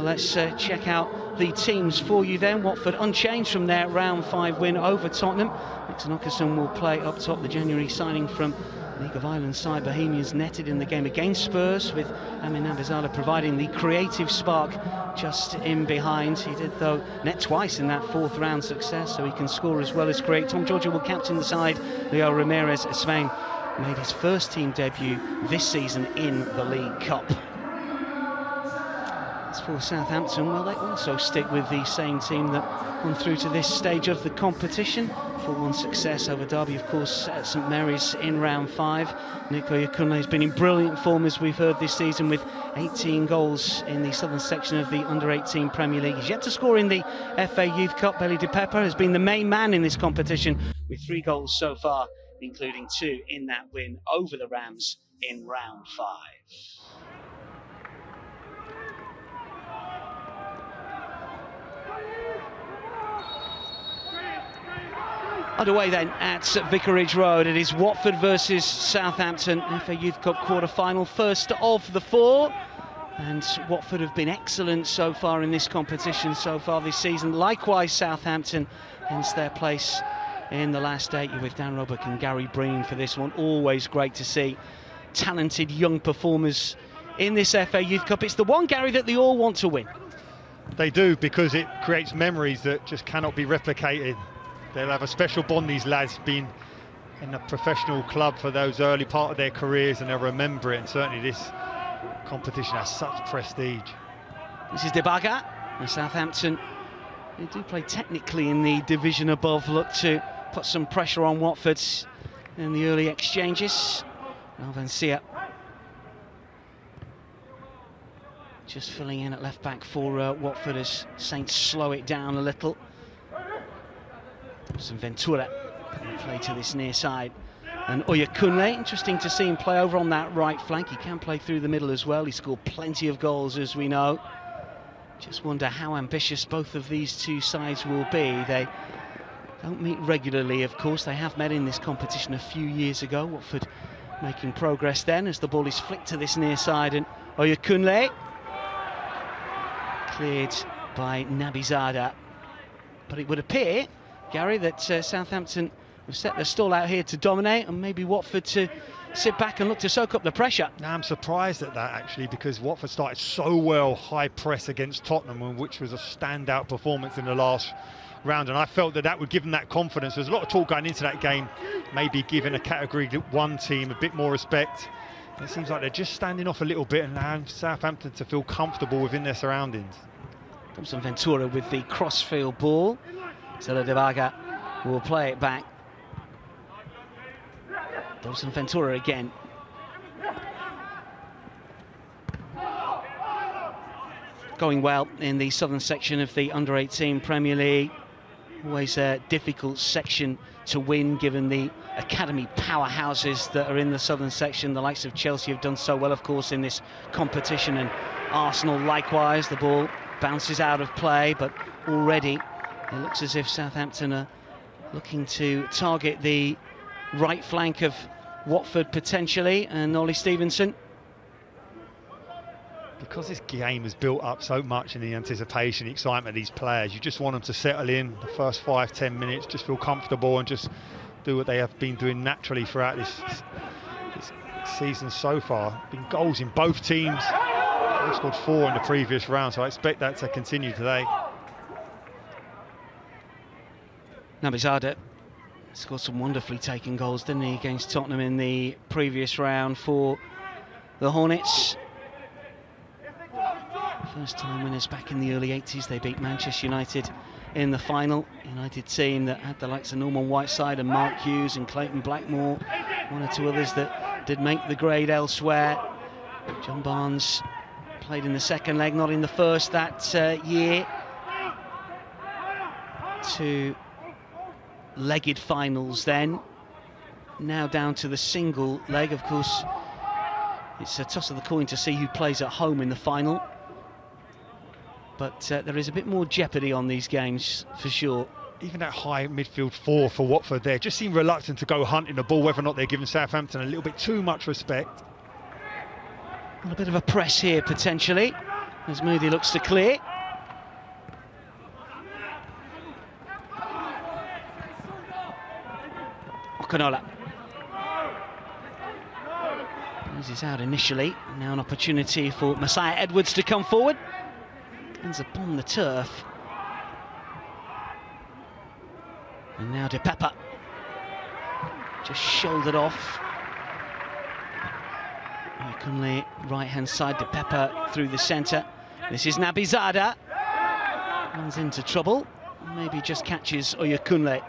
let's check out the teams for you then. Watford unchanged from their round 5 win over Tottenham. Victor Nickerson will play up top, the January signing from League of Ireland side. Bohemians netted in the game against Spurs, with Amin Nabizadeh providing the creative spark just in behind. He did, though, net twice in that 4th round success, so he can score as well as create. Tom Georgia will captain the side. Leo Ramirez Spain made his first team debut this season in the League Cup. As for Southampton, well, they also stick with the same team that gone through to this stage of the competition. 4-1 success over Derby, of course, at St Mary's in round 5. Nick Oyakunle has been in brilliant form, as we've heard this season, with 18 goals in the southern section of the Under-18 Premier League. He's yet to score in the FA Youth Cup. Belly de Pepper has been the main man in this competition, with 3 goals so far, including 2 in that win over the Rams in round 5. Underway then at Vicarage Road. It is Watford versus Southampton, FA Youth Cup quarter-final, first of the 4. And Watford have been excellent so far in this competition, so far this season. Likewise Southampton, hence their place in the last 8. You're with Dan Roebuck and Gary Breen for this one. Always great to see talented young performers in this FA Youth Cup. It's the one, Gary, that they all want to win. They do, because it creates memories that just cannot be replicated. They'll have a special bond, these lads, being in a professional club for those early part of their careers, and they'll remember it. And certainly this competition has such prestige. This is Debaga, and Southampton, they do play technically in the division above, look to put some pressure on Watford in the early exchanges. Valencia just filling in at left back for Watford as Saints slow it down a little. Some Ventura play to this near side, and Oyakunle, interesting to see him play over on that right flank. He can play through the middle as well. He scored plenty of goals, as we know. Just wonder how ambitious both of these two sides will be. They don't meet regularly, of course. They have met in this competition a few years ago. Watford making progress then as the ball is flicked to this near side, and Oyakunle cleared by Nabizadeh. But it would appear, Gary, that Southampton have set their stall out here to dominate, and maybe Watford to sit back and look to soak up the pressure. Now, I'm surprised at that, actually, because Watford started so well, high press against Tottenham, which was a standout performance in the last round, and I felt that that would give them that confidence. There's a lot of talk going into that game, maybe giving a Category 1 team a bit more respect. It seems like they're just standing off a little bit, and now Southampton to feel comfortable within their surroundings. Comes on Ventura with the crossfield ball. Zela Debaga will play it back. Dawson Ventura again. Going well in the southern section of the Under-18 Premier League. Always a difficult section to win, given the academy powerhouses that are in the southern section. The likes of Chelsea have done so well, of course, in this competition, and Arsenal likewise. The ball bounces out of play, but already it looks as if Southampton are looking to target the right flank of Watford potentially, and Ollie Stevenson. Because this game has built up so much in the anticipation, the excitement of these players, you just want them to settle in the first 5-10 minutes, just feel comfortable and just do what they have been doing naturally throughout this season so far. Been goals in both teams. They've scored 4 in the previous round, so I expect that to continue today. Nabizadeh scored some wonderfully taken goals, didn't he, against Tottenham in the previous round for the Hornets. First time winners back in the early 80s. They beat Manchester United in the final. United team that had the likes of Norman Whiteside and Mark Hughes and Clayton Blackmore, one or two others that did make the grade elsewhere. John Barnes played in the second leg, not in the first that year. 2 legged finals then. Now down to the single leg. Of course, it's a toss of the coin to see who plays at home in the final. But there is a bit more jeopardy on these games, for sure. Even that high midfield 4 for Watford there just seem reluctant to go hunting the ball, whether or not they're giving Southampton a little bit too much respect. Well, a bit of a press here, potentially. as Moody looks to clear. Okanola. Loses out initially. Now an opportunity for Messiah Edwards to come forward. Ends up on the turf. And now De Pepper. Just shouldered off. Kunle, right-hand side, De Pepper through the centre. This is Nabizada. Runs into trouble. Maybe just catches Oyakunle.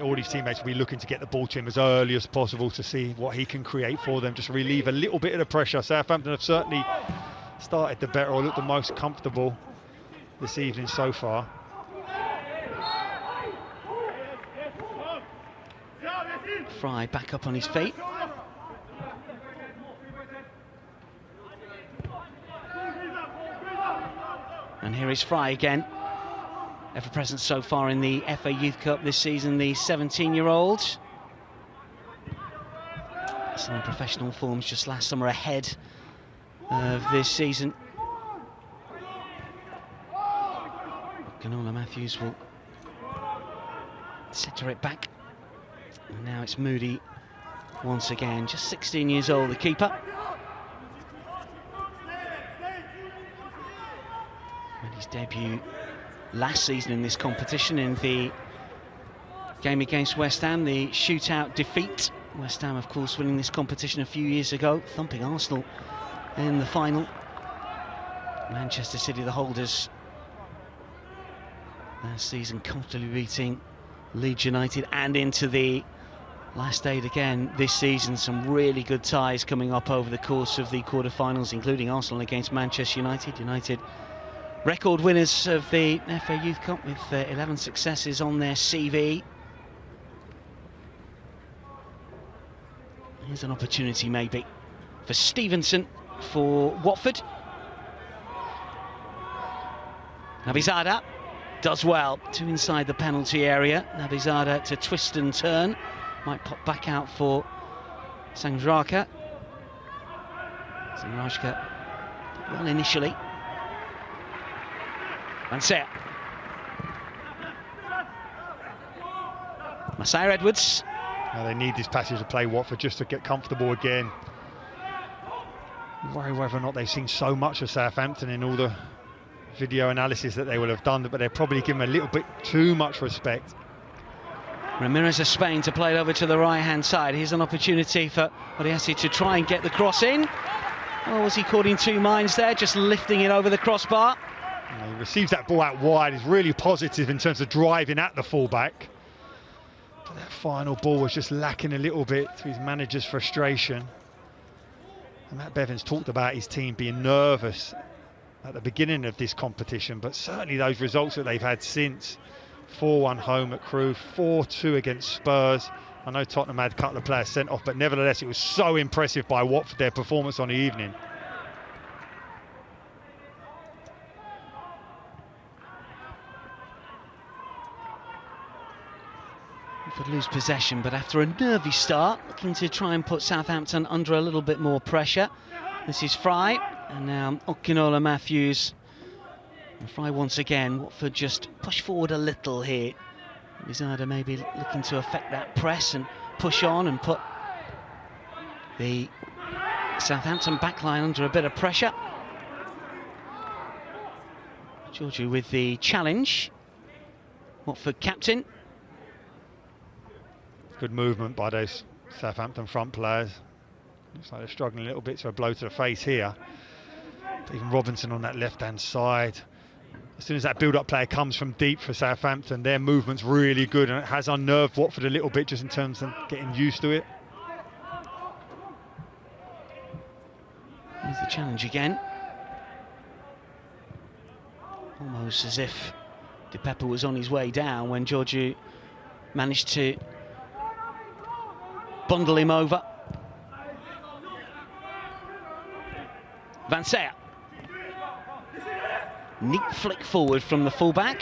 All his teammates will be looking to get the ball to him as early as possible to see what he can create for them, just relieve a little bit of the pressure. Southampton have certainly started the better or looked the most comfortable this evening so far. Fry back up on his feet. And here is Fry again. Ever present so far in the FA Youth Cup this season, the 17-year-old. Some professional forms just last summer ahead of this season. Ganola Matthews will center it back. And now it's Moody once again, just 16 years old, the keeper. Made his debut last season in this competition in the game against West Ham, the shootout defeat. West Ham, of course, winning this competition a few years ago, thumping Arsenal in the final. Manchester City, the holders, last season comfortably beating Leeds United, and into the last eight again this season. Some really good ties coming up over the course of the quarter-finals, including Arsenal against Manchester United. United record winners of the FA Youth Cup with 11 successes on their CV. Here's an opportunity maybe for Stevenson for Watford. Nabizada does well to inside the penalty area. Nabizada to twist and turn. Might pop back out for Sangraka. Sangraka well initially. Vansea. Messiah Edwards. Now they need this passage of play, Watford, just to get comfortable again. Worry whether or not they've seen so much of Southampton in all the video analysis that they will have done, but they're probably giving a little bit too much respect. Ramirez of Spain to play it over to the right-hand side. Here's an opportunity for Oriasi to try and get the cross in. Oh, was he caught in two minds there, just lifting it over the crossbar? He receives that ball out wide. He's really positive in terms of driving at the fullback. But that final ball was just lacking a little bit to his manager's frustration. And Matt Bevan's talked about his team being nervous at the beginning of this competition, but certainly those results that they've had since. 4-1 home at Crewe, 4-2 against Spurs. I know Tottenham had a couple of players sent off, but nevertheless it was so impressive by Watford, their performance on the evening. Watford lose possession, but after a nervy start, looking to try and put Southampton under a little bit more pressure. This is Fry, and now Okinola Matthews. And Fry once again. Watford just push forward a little here. Nabizada maybe looking to affect that press and push on and put the Southampton backline under a bit of pressure. Georgiou with the challenge. Watford captain. Good movement by those Southampton front players. Looks like they're struggling a little bit, so a blow to the face here. But even Robinson on that left-hand side. As soon as that build-up player comes from deep for Southampton, their movement's really good, and it has unnerved Watford a little bit just in terms of getting used to it. Here's the challenge again. Almost as if De Pepper was on his way down when Georgiou managed to bundle him over. Vansea. Neat flick forward from the fullback.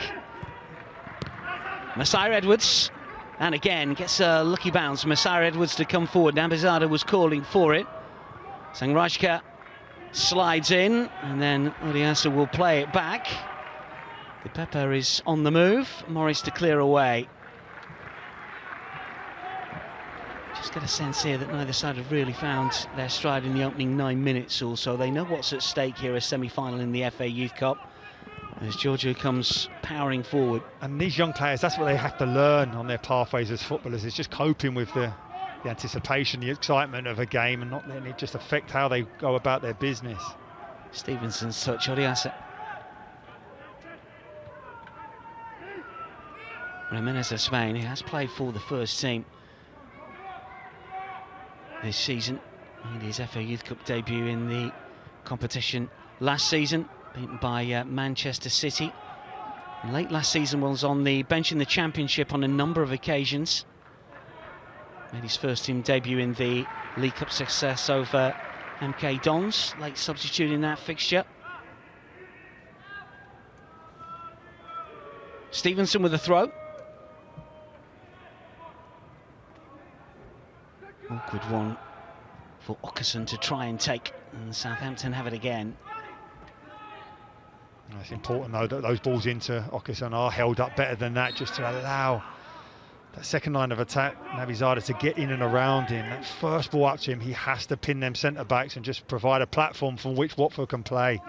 Messiah Edwards. And again, gets a lucky bounce. Messiah Edwards to come forward. Nabizada was calling for it. Sangrajka slides in, and then Odiasa will play it back. The Pepper is on the move, Morris to clear away. Just get a sense here that neither side have really found their stride in the opening 9 minutes or so. They know what's at stake here, a semi-final in the FA Youth Cup, as Giorgio comes powering forward. And these young players, that's what they have to learn on their pathways as footballers, is just coping with the anticipation, the excitement of a game, and not letting it just affect how they go about their business. Stevenson's touch, Odiasa. Jimenez of Spain, he has played for the first team this season. Made his FA Youth Cup debut in the competition last season, beaten by Manchester City. And late last season was on the bench in the Championship on a number of occasions. Made his first team debut in the League Cup success over MK Dons, late substitute in that fixture. Stevenson with a throw. Awkward one for Åkesson to try and take, and Southampton have it again. It's important though that those balls into Åkesson are held up better than that, just to allow that second line of attack, Nabizada, to get in and around him. That first ball up to him, he has to pin them centre-backs and just provide a platform from which Watford can play.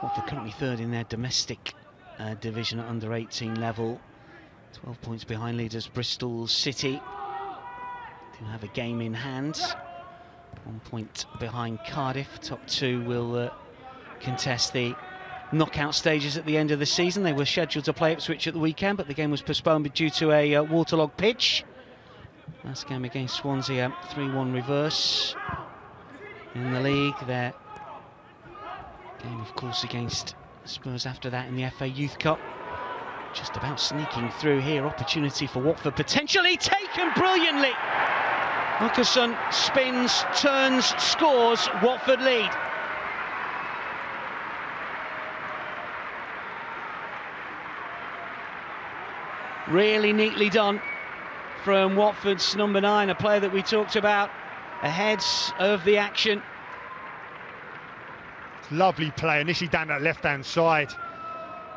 Watford currently third in their domestic division at under 18 level, 12 points behind leaders Bristol City, do have a game in hand, 1 point behind Cardiff. Top two will contest the knockout stages at the end of the season. They were scheduled to play Ipswich at the weekend, but the game was postponed due to a waterlogged pitch. Last game against Swansea, 3-1 reverse in the league. Their game, of course, against Spurs after that in the FA Youth Cup. Just about sneaking through here. Opportunity for Watford, potentially taken brilliantly. Åkesson spins, turns, scores. Watford lead. Really neatly done from Watford's number 9, a player that we talked about ahead of the action. Lovely play, initially down that left-hand side.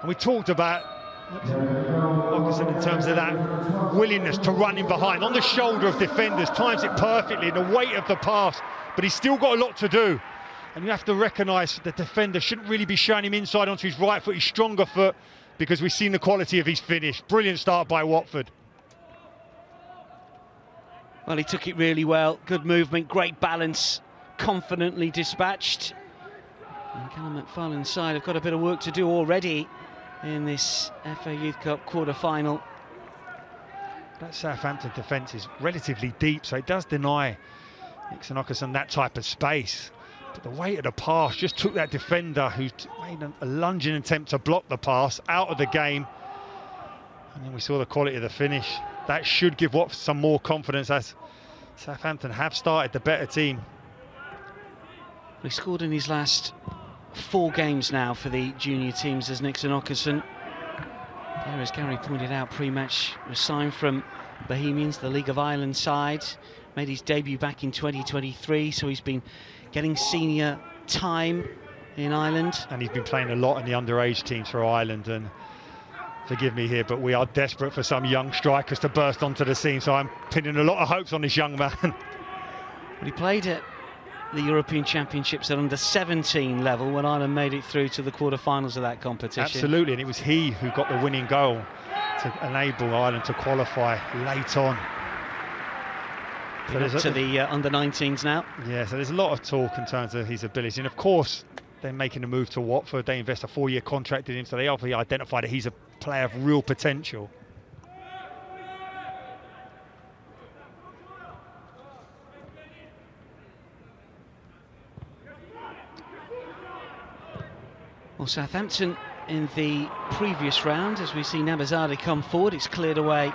And we talked about Åkesson in terms of that willingness to run in behind, on the shoulder of defenders, times it perfectly, the weight of the pass, but he's still got a lot to do. And you have to recognise the defender shouldn't really be showing him inside onto his right foot, his stronger foot, because we've seen the quality of his finish. Brilliant start by Watford. Well, he took it really well, good movement, great balance, confidently dispatched. And Callum McFarlane's side have got a bit of work to do already in this FA Youth Cup quarter-final. That Southampton defence is relatively deep, so it does deny Nixon Åkesson that type of space. But the weight of the pass just took that defender, who made a lunging attempt to block the pass, out of the game. And then we saw the quality of the finish. That should give Watford some more confidence, as Southampton have started the better team. He scored in his last 4 games now for the junior teams as Nixon Åkesson. There, as Gary pointed out, pre-match was signed from Bohemians, the League of Ireland side. Made his debut back in 2023, so he's been getting senior time in Ireland. And he's been playing a lot in the underage teams for Ireland. And forgive me here, but we are desperate for some young strikers to burst onto the scene, so I'm pinning a lot of hopes on this young man. But he played at the European Championships at under 17 level when Ireland made it through to the quarter-finals of that competition. Absolutely, and it was he who got the winning goal to enable Ireland to qualify late on. So to the under-19s now. Yeah, so there's a lot of talk in terms of his ability, and of course they're making a move to Watford. They invest a 4-year contract in him, so they obviously identify that he's a player of real potential. Well, Southampton in the previous round, as we see Nabizada come forward, it's cleared away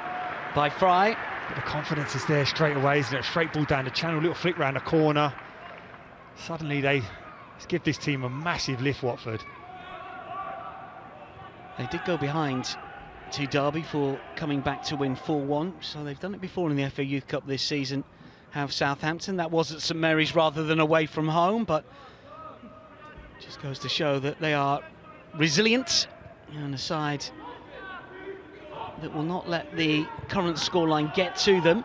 by Fry. But the confidence is there straight away, isn't it? Straight ball down the channel, little flick round the corner. Suddenly let's give this team a massive lift, Watford. They did go behind to Derby for coming back to win 4-1. So they've done it before in the FA Youth Cup this season. Have Southampton. That was at St Mary's rather than away from home, but just goes to show that they are resilient and a side that will not let the current scoreline get to them.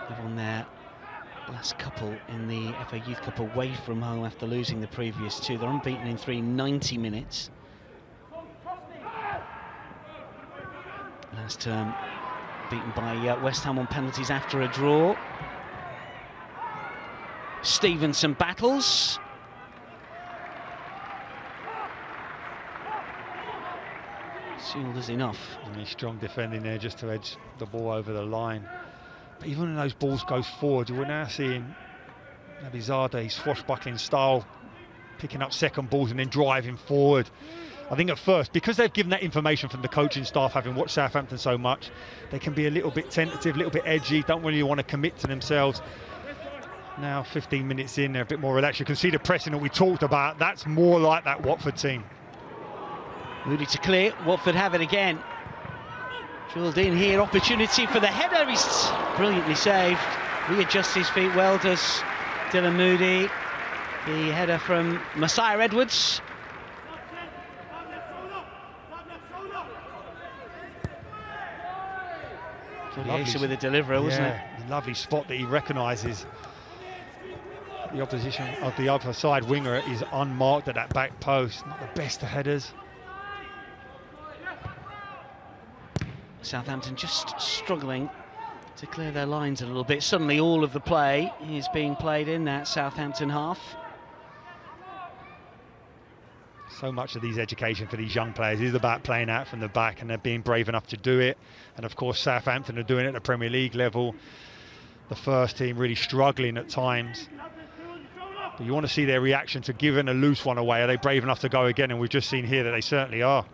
They've won their last couple in the FA Youth Cup away from home after losing the previous two. They're unbeaten in 390 minutes. Last term beaten by West Ham on penalties after a draw. Stevenson battles. Sealed is enough. And strong defending there just to edge the ball over the line. But even when those balls go forward, we're now seeing Nabizade, swashbuckling style, picking up second balls and then driving forward. I think at first, because they've given that information from the coaching staff, having watched Southampton so much, they can be a little bit tentative, a little bit edgy, don't really want to commit to themselves. Now 15 minutes in, they're a bit more relaxed. You can see the pressing that we talked about. That's more like that Watford team. Moody to clear, Watford have it again. Drilled in here, opportunity for the header, he's brilliantly saved. Readjusts his feet well, does Dylan Moody. The header from Messiah Edwards. Lovely with the deliverer, wasn't it? Lovely spot that he recognises. The opposition of the other side winger is unmarked at that back post. Not the best of headers. Southampton just struggling to clear their lines a little bit. Suddenly all of the play is being played in that Southampton half. So much of these education for these young players is about playing out from the back, and they're being brave enough to do it. And of course Southampton are doing it at the Premier League level. The first team really struggling at times. But you want to see their reaction to giving a loose one away. Are they brave enough to go again? And we've just seen here that they certainly are.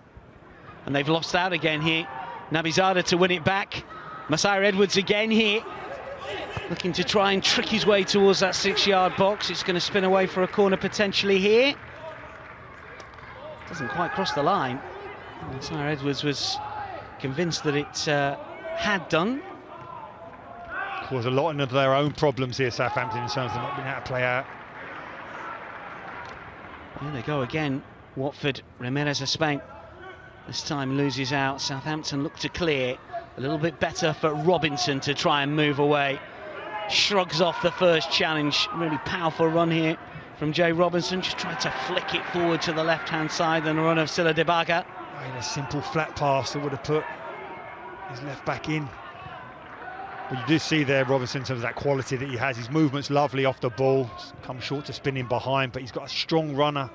And they've lost out again here. Nabizade to win it back. Messiah Edwards again here, looking to try and trick his way towards that 6-yard box. It's going to spin away for a corner potentially here. Doesn't quite cross the line. Messiah Edwards was convinced that it had done. Caused a lot of their own problems here, Southampton, in terms of not being able to play out. Here they go again. Watford, Ramirez of Spain. This time loses out. Southampton look to clear. A little bit better for Robinson to try and move away. Shrugs off the first challenge. Really powerful run here from Jay Robinson. Just tried to flick it forward to the left-hand side. Then a run of Silla Debaga. A simple flat pass that would have put his left back in. But you do see there Robinson, in terms of that quality that he has. His movement's lovely off the ball. Comes short to spinning behind, but he's got a strong runner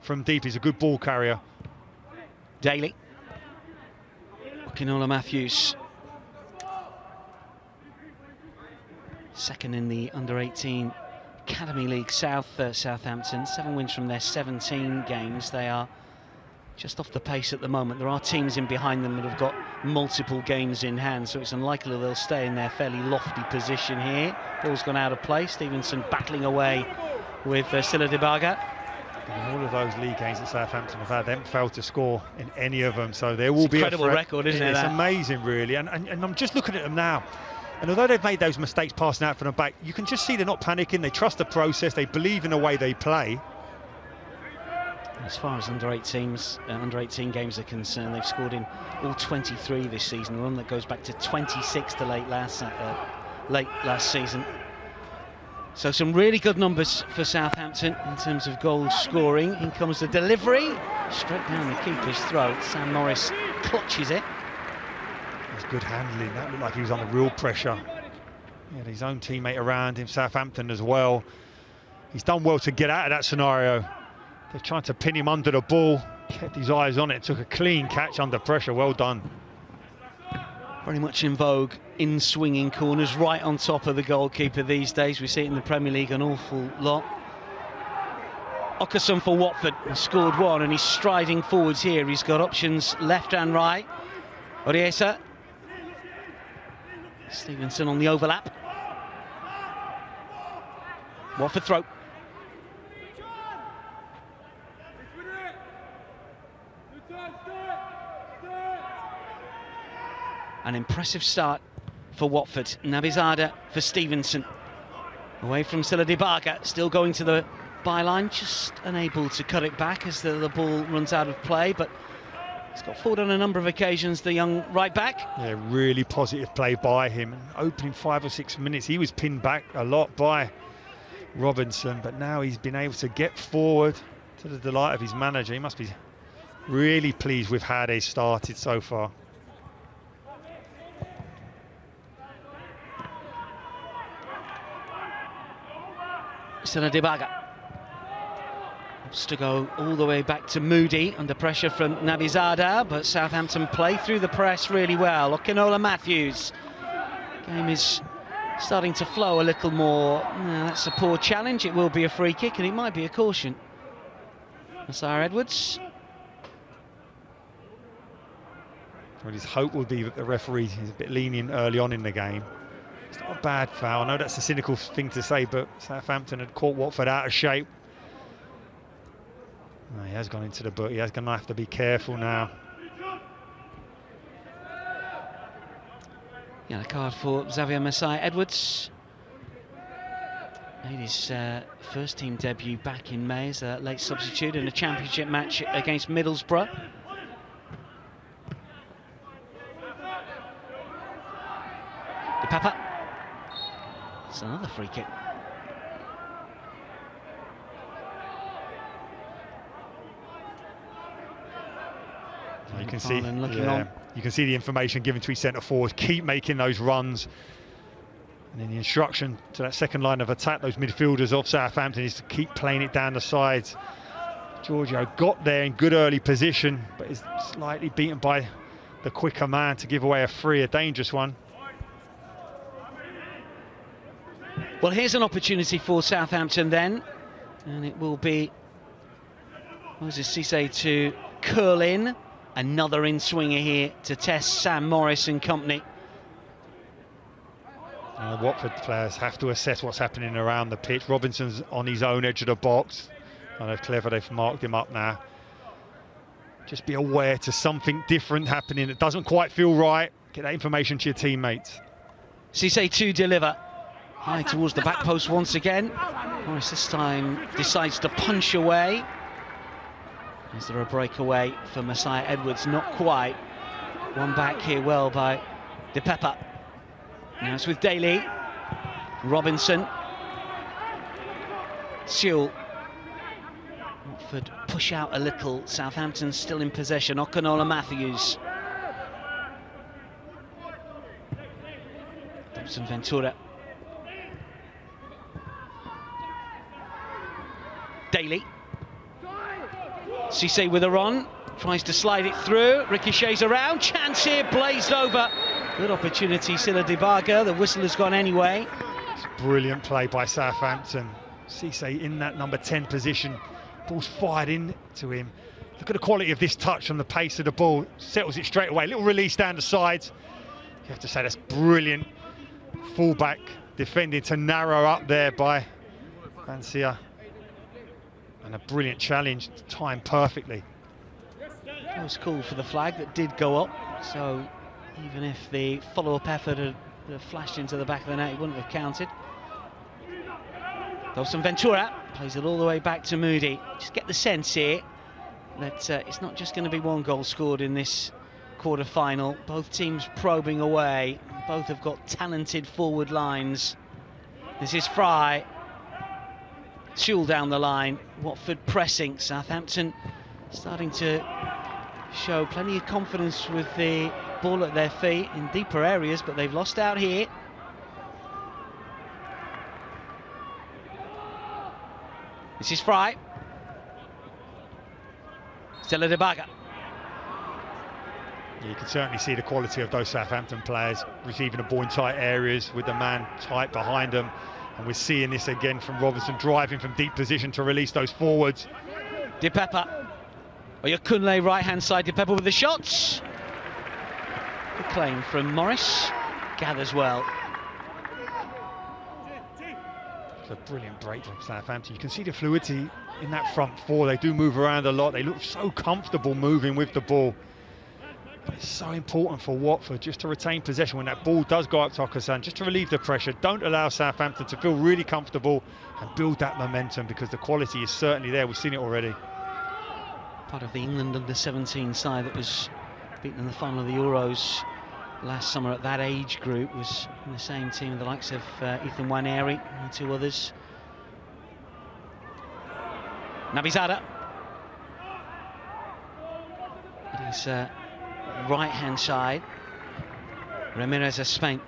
from deep. He's a good ball carrier. Daly. Kinola Matthews. Second in the under-18 Academy League South, Southampton. 7 wins from their 17 games. They are just off the pace at the moment. There are teams in behind them that have got multiple games in hand, so it's unlikely they'll stay in their fairly lofty position here. Ball's gone out of play. Stevenson battling away with Silla Debaga. And all of those league games that Southampton have had, they haven't failed to score in any of them, so there will be a incredible record, isn't it? It's amazing, really. And I'm just looking at them now, and although they've made those mistakes passing out from the back, you can just see they're not panicking. They trust the process. They believe in the way they play. As far as under-18 games are concerned, they've scored in all 23 this season. A run that goes back to 26 to late last season. So some really good numbers for Southampton in terms of goal scoring. In comes the delivery, straight down the keeper's throat. Sam Morris clutches it. That's good handling. That looked like he was under real pressure. He had his own teammate around him, Southampton as well. He's done well to get out of that scenario. They've tried to pin him under the ball, kept his eyes on it, took a clean catch under pressure. Well done. Very much in vogue in swinging corners, right on top of the goalkeeper these days. We see it in the Premier League an awful lot. Okason for Watford, he scored one and he's striding forwards here. He's got options left and right. Oriesa. Stevenson on the overlap. Watford throw. An impressive start for Watford. Nabizada for Stevenson. Away from Sila Dibaga, still going to the byline, just unable to cut it back as the ball runs out of play, but he's got forward on a number of occasions, the young right back. Yeah, really positive play by him. Opening 5 or 6 minutes, he was pinned back a lot by Robinson, but now he's been able to get forward, to the delight of his manager. He must be really pleased with how they started so far. Sila Dibaga wants to go all the way back to Moody under pressure from Nabizada, but Southampton play through the press really well. Okinola Matthews. Game is starting to flow a little more. That's a poor challenge. It will be a free kick and it might be a caution. Messiah Edwards. Well, his hope will be that the referee is a bit lenient early on in the game. It's not a bad foul. I know that's a cynical thing to say, but Southampton had caught Watford out of shape. Oh, he has gone into the boot. He has going to have to be careful now. Yeah, a card for Xavier Messiah Edwards. Made his first team debut back in May as a late substitute in a championship match against Middlesbrough. Pepper. It's another free kick. You can see, you can see the information given to his centre forward. Keep making those runs, and then the instruction to that second line of attack, those midfielders of Southampton, is to keep playing it down the sides. Giorgio got there in good early position, but is slightly beaten by the quicker man to give away a dangerous one. Well, here's an opportunity for Southampton then, and it will be Moses Cisse to curl in. Another in-swinger here to test Sam Morris and company. The Watford players have to assess what's happening around the pitch. Robinson's on his own edge of the box. I know clever, they've marked him up now. Just be aware to something different happening that doesn't quite feel right. Get that information to your teammates. Cisse to deliver. High towards the back post once again. Morris this time decides to punch away. Is there a breakaway for Messiah Edwards? Not quite. One back here well by De Pepper. Now it's with Daly. Robinson. Sewell. Watford push out a little. Southampton still in possession. Okinola Matthews. Dobson Ventura. Daly. Cisse with a run, tries to slide it through, ricochets around, chance here, blazed over. Good opportunity, Sila Dibaga, the whistle has gone anyway. It's brilliant play by Southampton. Cisse in that number 10 position, ball's fired into him. Look at the quality of this touch and the pace of the ball, settles it straight away, little release down the sides. You have to say that's brilliant. Fullback defending to narrow up there by Vancia. And a brilliant challenge, timed perfectly. Close call for the flag that did go up, so even if the follow-up effort had flashed into the back of the net, it wouldn't have counted. Dobson Ventura plays it all the way back to Moody. Just get the sense here that it's not just going to be one goal scored in this quarter-final. Both teams probing away. Both have got talented forward lines. This is Fry. Sewell down the line, Watford pressing, Southampton starting to show plenty of confidence with the ball at their feet in deeper areas, but they've lost out here. This is Fry. Sila Dibaga. You can certainly see the quality of those Southampton players receiving the ball in tight areas with the man tight behind them. And we're seeing this again from Robinson, driving from deep position to release those forwards. De Pepper. Oyakunle right-hand side, De Pepper with the shots. Good claim from Morris. Gathers well. It's a brilliant break from Southampton. You can see the fluidity in that front four. They do move around a lot. They look so comfortable moving with the ball. It's so important for Watford just to retain possession when that ball does go up to Okasan, just to relieve the pressure. Don't allow Southampton to feel really comfortable and build that momentum, because the quality is certainly there. We've seen it already. Part of the England under-17 side that was beaten in the final of the Euros last summer at that age group was in the same team with the likes of Ethan Waneri and 2 others. Nabizada. It is right-hand side. Ramirez of Spain.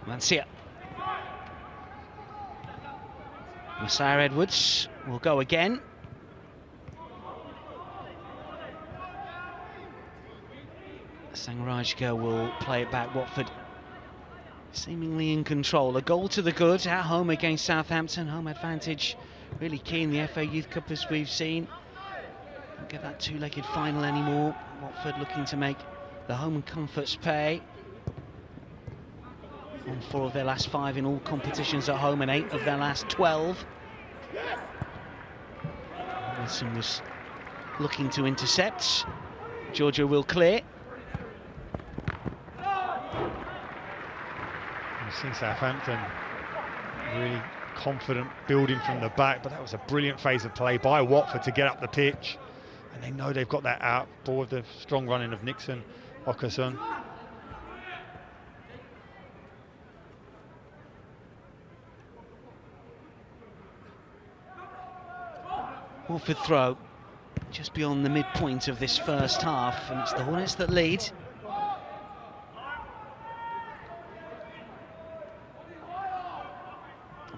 Mancia. Messiah Edwards will go again. Sangarajka will play it back. Watford seemingly in control. A goal to the good at home against Southampton. Home advantage really key in the FA Youth Cup, as we've seen. Don't get that 2-legged final anymore. Watford looking to make the home comforts pay. Won 4 of their last 5 in all competitions at home and 8 of their last 12. Wilson was looking to intercept. Georgia will clear. You've seen Southampton really confident building from the back, but that was a brilliant phase of play by Watford to get up the pitch, and they know they've got that out ball with the strong running of Nixon, Okasan. Watford throw just beyond the midpoint of this first half, and it's the Hornets that lead.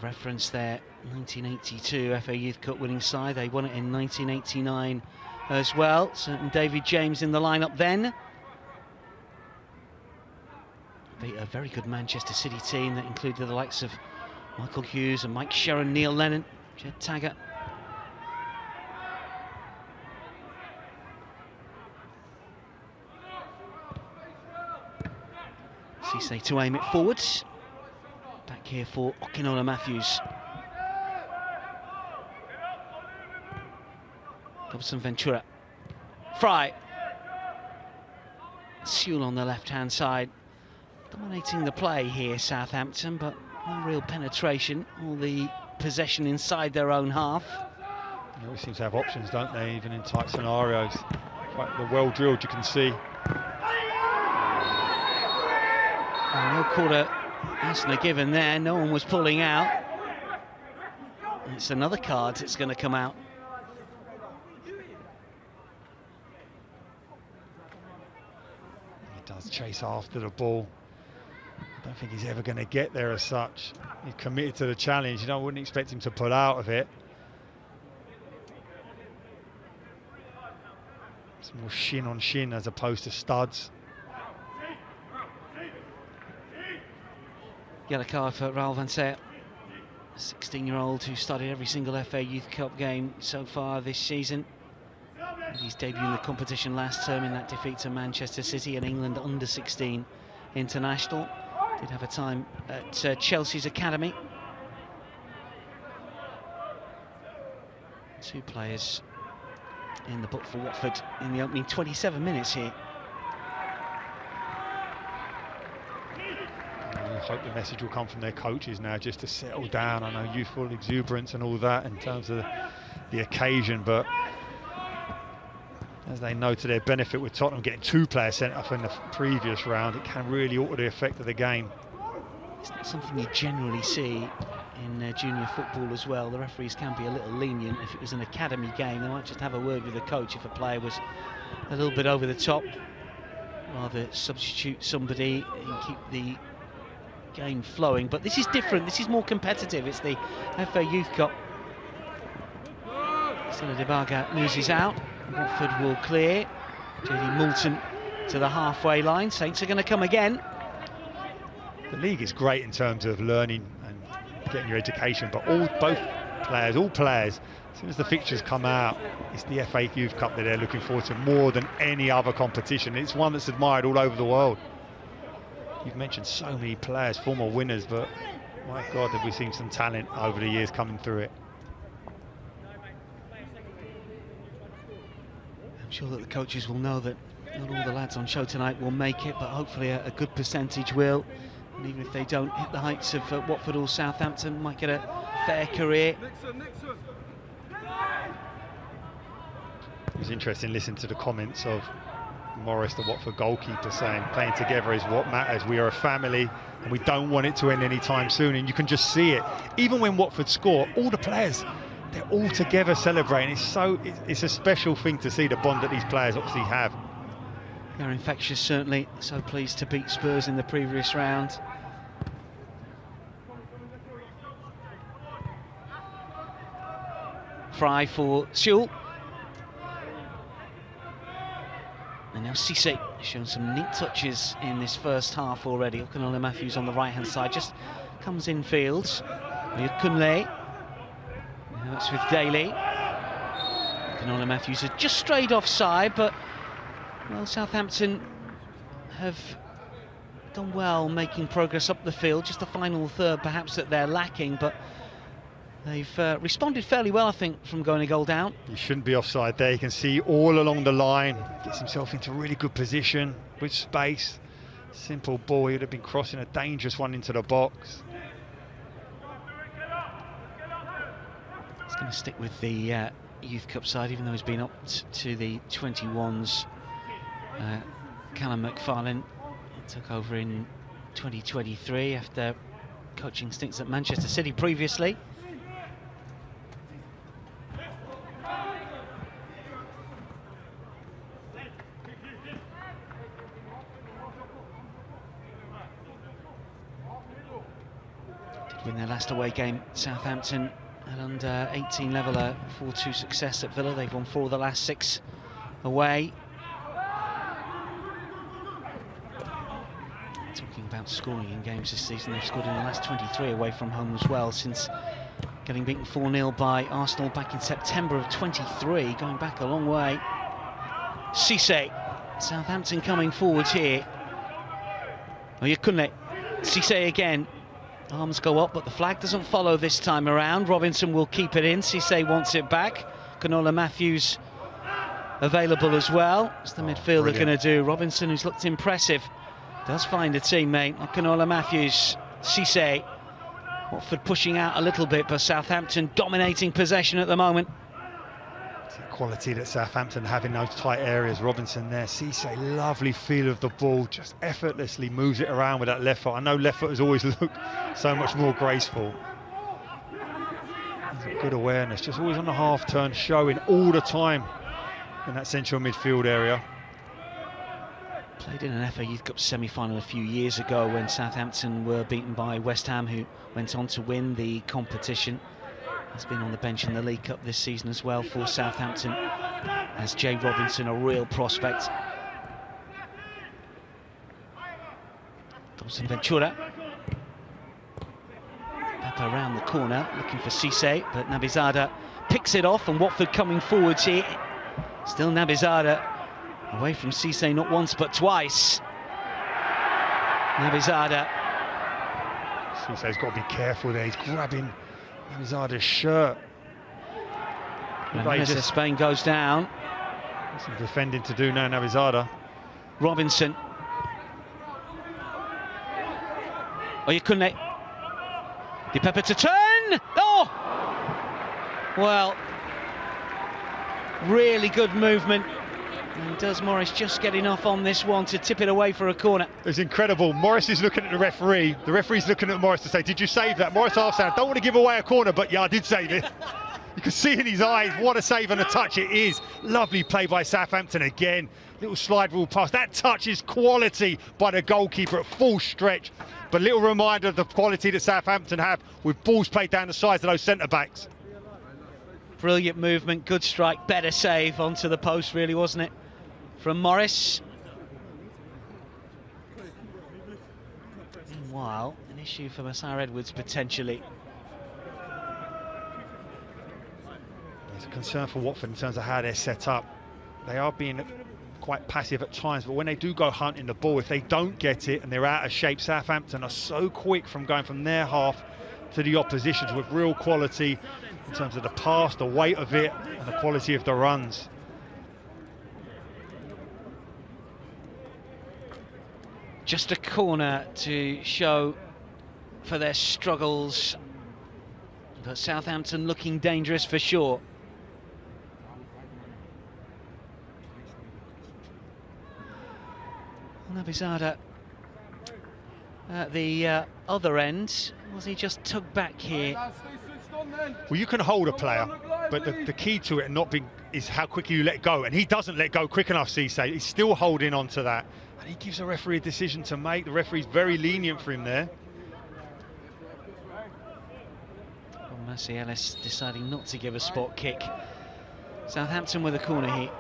Reference their 1982 FA Youth Cup winning side. They won it in 1989 as well. Certain David James in the lineup then. Beat a very good Manchester City team that included the likes of Michael Hughes and Mike Sherron, Neil Lennon, Jed Taggart. Cisse to aim it forwards. Back here for Okinola Matthews. Dobson Ventura. Fry. Sewell on the left-hand side. Dominating the play here, Southampton, but no real penetration. All the possession inside their own half. They always seem to have options, don't they, even in tight scenarios. Quite the well-drilled, you can see. No quarter Asner given there, no one was pulling out. It's another card that's going to come out. He does chase after the ball. I don't think he's ever going to get there as such. He's committed to the challenge. You wouldn't expect him to pull out of it. It's more shin on shin as opposed to studs. Yellow card for Raoul Van Seer, a 16-year-old who started every single FA Youth Cup game so far this season. Made his debut in the competition last term in that defeat to Manchester City, an England under-16 international. Did have a time at Chelsea's academy. 2 players in the book for Watford in the opening 27 minutes here. I hope the message will come from their coaches now, just to settle down. I know youthful exuberance and all that in terms of the occasion, but as they know to their benefit with Tottenham getting 2 players sent off in the previous round, it can really alter the effect of the game. It's not something you generally see in junior football as well. The referees can be a little lenient. If it was an academy game, they might just have a word with the coach if a player was a little bit over the top. Rather substitute somebody and keep the game flowing, but this is different. This is more competitive. It's the FA Youth Cup. Stella Debaga loses out. Watford will clear. JD Moulton to the halfway line. Saints are going to come again. The league is great in terms of learning and getting your education, but all players, as soon as the fixtures come out, it's the FA Youth Cup that they're looking forward to more than any other competition. It's one that's admired all over the world. You've mentioned so many players, former winners, but my God, have we seen some talent over the years coming through it. I'm sure that the coaches will know that Not all the lads on show tonight will make it, but hopefully a good percentage will. And even if they don't hit the heights of Watford or Southampton, might get a fair career. It was interesting listening to the comments of Morris, the Watford goalkeeper, saying playing together is what matters. We are a family and we don't want it to end anytime soon. And you can just see it. Even when Watford score, all the players, they're all together celebrating. It's a special thing to see, the bond that these players obviously have. They're infectious, certainly. So pleased to beat Spurs in the previous round. Fry for Sewell. And now Cisse showing some neat touches in this first half already. Okunola Matthews on the right-hand side just comes in fields. Kunle. Now it's with Daly. Okunola Matthews has just strayed offside, but well, Southampton have done well making progress up the field. Just the final third perhaps that they're lacking, but they've responded fairly well, I think, from going a goal down. You shouldn't be offside there. You can see all along the line. Gets himself into really good position with space. Simple ball. He would have been crossing a dangerous one into the box. He's going to stick with the Youth Cup side, even though he's been up to the 21s. Callum McFarlane took over in 2023 after coaching stints at Manchester City previously. Did win their last away game, Southampton, at under 18 level, a 4-2 success at Villa. They've won 4 of the last 6 away. Talking about scoring in games this season, they've scored in the last 23 away from home as well, since getting beaten 4-0 by Arsenal back in September of 23, going back a long way. Cisse, Southampton coming forwards here. Kunle, Cisse again. Arms go up, but the flag doesn't follow this time around. Robinson will keep it in. Cisse wants it back. Okunola Matthews available as well. What's the midfielder going to do? Robinson, who's looked impressive, does find a teammate. Okunola Matthews, Cisse. Watford pushing out a little bit, but Southampton dominating possession at the moment. It's the quality that Southampton have in those tight areas. Robinson there, Cisse, lovely feel of the ball, just effortlessly moves it around with that left foot. I know left footers always look so much more graceful. Good awareness, just always on the half turn, showing all the time in that central midfield area. Played in an FA Youth Cup semi-final a few years ago when Southampton were beaten by West Ham, who went on to win the competition. He's been on the bench in the League Cup this season as well for Southampton, as Jay Robinson, a real prospect. Dawson Ventura. Papa around the corner, looking for Cisse, but Nabizada picks it off, and Watford coming forwards here. Still Nabizada. Away from Cisse not once but twice. Nabizada. Cisse's got to be careful there. He's grabbing Nabizada's shirt. Ramirez Spain goes down. Some defending to do now, Nabizada. Robinson. Kunle. Di Pepper to turn. Oh! Well, really good movement. And does Morris just get enough on this one to tip it away for a corner? It's incredible. Morris is looking at the referee. The referee's looking at Morris to say, did you save that? Morris half saying, don't want to give away a corner, but yeah, I did save it. You can see in his eyes what a save and a touch it is. Lovely play by Southampton again. Little slide rule pass. That touch is quality by the goalkeeper at full stretch. But little reminder of the quality that Southampton have with balls played down the sides of those centre-backs. Brilliant movement, good strike, better save onto the post, really, wasn't it, from Morris? Meanwhile, an issue for Massar Edwards potentially. There's a concern for Watford in terms of how they're set up. They are being quite passive at times, but when they do go hunting the ball, if they don't get it and they're out of shape, Southampton are so quick from going from their half to the opposition's with real quality in terms of the pass, the weight of it, and the quality of the runs. Just a corner to show for their struggles, but Southampton looking dangerous for sure. Nabizada at the other end. Was he just tugged back here? Well, you can hold a player, but the key to it not being is how quickly you let go, and he doesn't let go quick enough. Cisse, he's still holding on to that, and he gives the referee a decision to make. The referee's very lenient for him there. Well, Mercy Ellis deciding not to give a spot kick. Southampton with a corner here.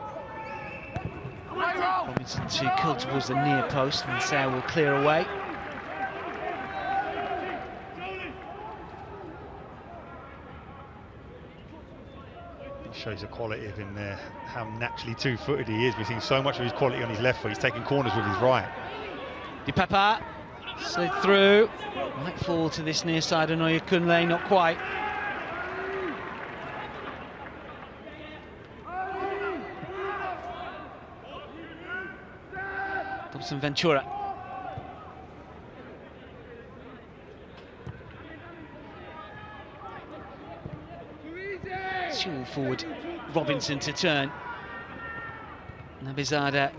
Robinson to curl towards the near post, and Sayre will clear away. Shows the quality of him there, how naturally two-footed he is. We've seen so much of his quality on his left foot. He's taking corners with his right. Di Peppa slid through, might fall to this near side of Oyakunle, not quite. Dobson Ventura. Dual forward, Robinson to turn. Nabizada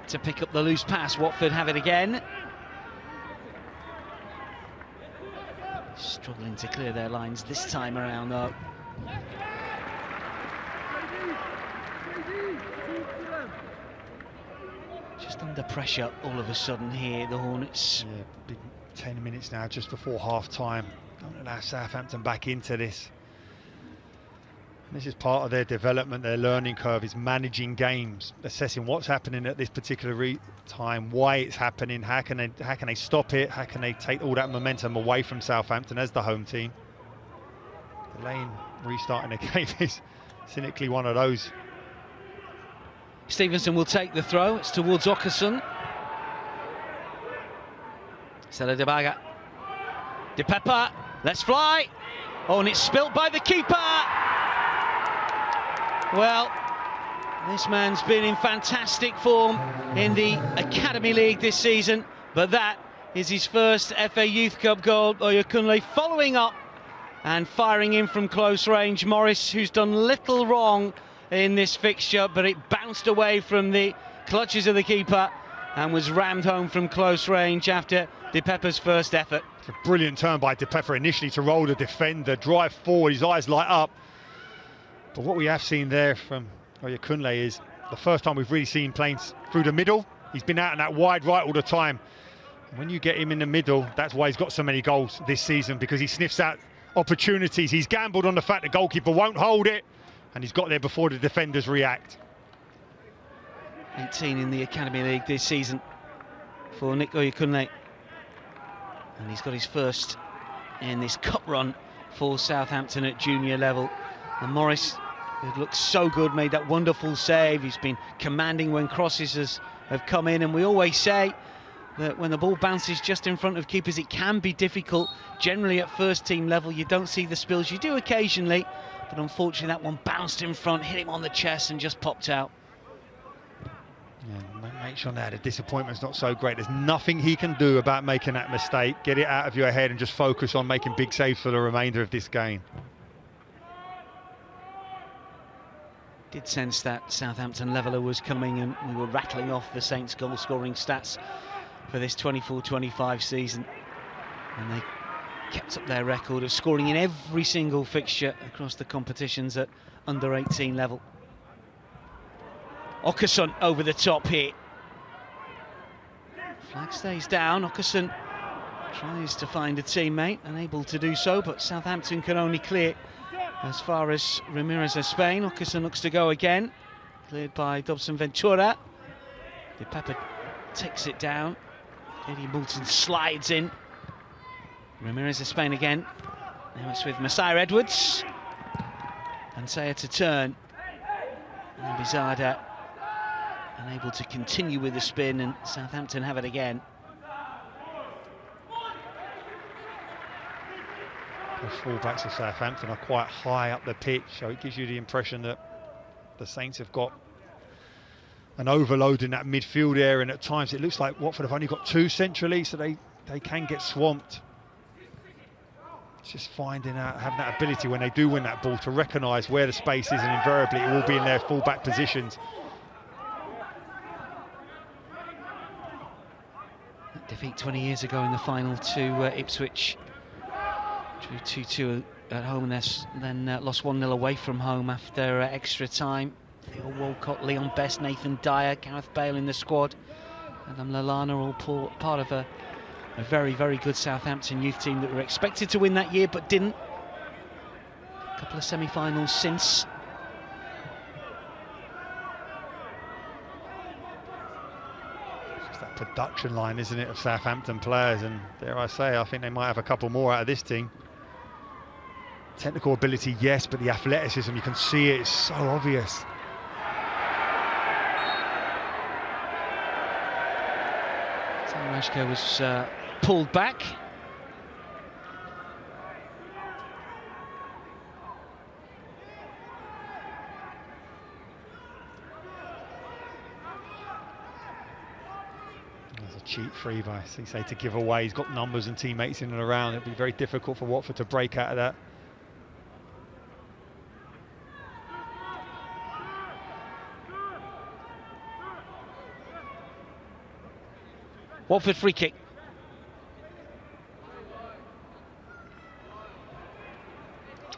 to pick up the loose pass. Watford have it again. Struggling to clear their lines this time around, though. Just under pressure all of a sudden here, the Hornets. Yeah, big 10 minutes now, just before half-time. Don't allow Southampton back into this. This is part of their development, their learning curve, is managing games, assessing what's happening at this particular time, why it's happening, how can they stop it, how can they take all that momentum away from Southampton as the home team. Delaying restarting a game is cynically one of those. Stevenson will take the throw. It's towards Åkesson. Sela Debaga. Di Peppa, let's fly. Oh, and it's spilt by the keeper. Well, this man's been in fantastic form in the Academy League this season, but that is his first FA Youth Cup goal. Oyakunle following up and firing in from close range. Morris, who's done little wrong in this fixture, but it bounced away from the clutches of the keeper and was rammed home from close range after Di Peppa's first effort. It's a brilliant turn by Di Peppa initially to roll the defender, drive forward, his eyes light up. But what we have seen there from Oyakunle is the first time we've really seen playing through the middle. He's been out in that wide right all the time. And when you get him in the middle, that's why he's got so many goals this season, because he sniffs out opportunities. He's gambled on the fact the goalkeeper won't hold it, and he's got there before the defenders react. 18 in the Academy League this season for Nick Oyakunle. And he's got his first in this cup run for Southampton at junior level. And Morris, who looked so good, made that wonderful save. He's been commanding when crosses have come in, and we always say that when the ball bounces just in front of keepers, it can be difficult. Generally at first team level you don't see the spills, you do occasionally, but unfortunately that one bounced in front, hit him on the chest and just popped out. Yeah, make sure now the disappointment's not so great. There's nothing he can do about making that mistake. Get it out of your head and just focus on making big saves for the remainder of this game. Did sense that Southampton leveller was coming, and we were rattling off the Saints goal scoring stats for this 24-25 season, and they kept up their record of scoring in every single fixture across the competitions at under 18 level. Åkesson over the top here. Flag stays down. Åkesson tries to find a teammate, unable to do so, but Southampton can only clear as far as Ramirez of Spain. Åkesson looks to go again, cleared by Dobson Ventura. Di Peppa takes it down. Eddie Moulton slides in. Ramirez of Spain again. Now it's with Messiah Edwards. And Sayre to turn. And Bizarda unable to continue with the spin, and Southampton have it again. The fullbacks of Southampton are quite high up the pitch, so it gives you the impression that the Saints have got an overload in that midfield area, and at times it looks like Watford have only got 2 centrally, so they can get swamped. It's just finding out, having that ability when they do win that ball to recognise where the space is, and invariably it will be in their full-back positions. That defeat 20 years ago in the final to Ipswich, drew 2-2 at home, and then lost 1-0 away from home after extra time. Theo Walcott, Leon Best, Nathan Dyer, Gareth Bale in the squad, Adam Lallana, all part of a very, very good Southampton youth team that were expected to win that year but didn't. A couple of semi-finals since. It's just that production line, isn't it, of Southampton players, and dare I say, I think they might have a couple more out of this team. Technical ability, yes, but the athleticism, you can see it, it's so obvious. Rashko was pulled back. There's a cheap free by Cisse to give away. He's got numbers and teammates in and around. It'll be very difficult for Watford to break out of that. Watford free kick.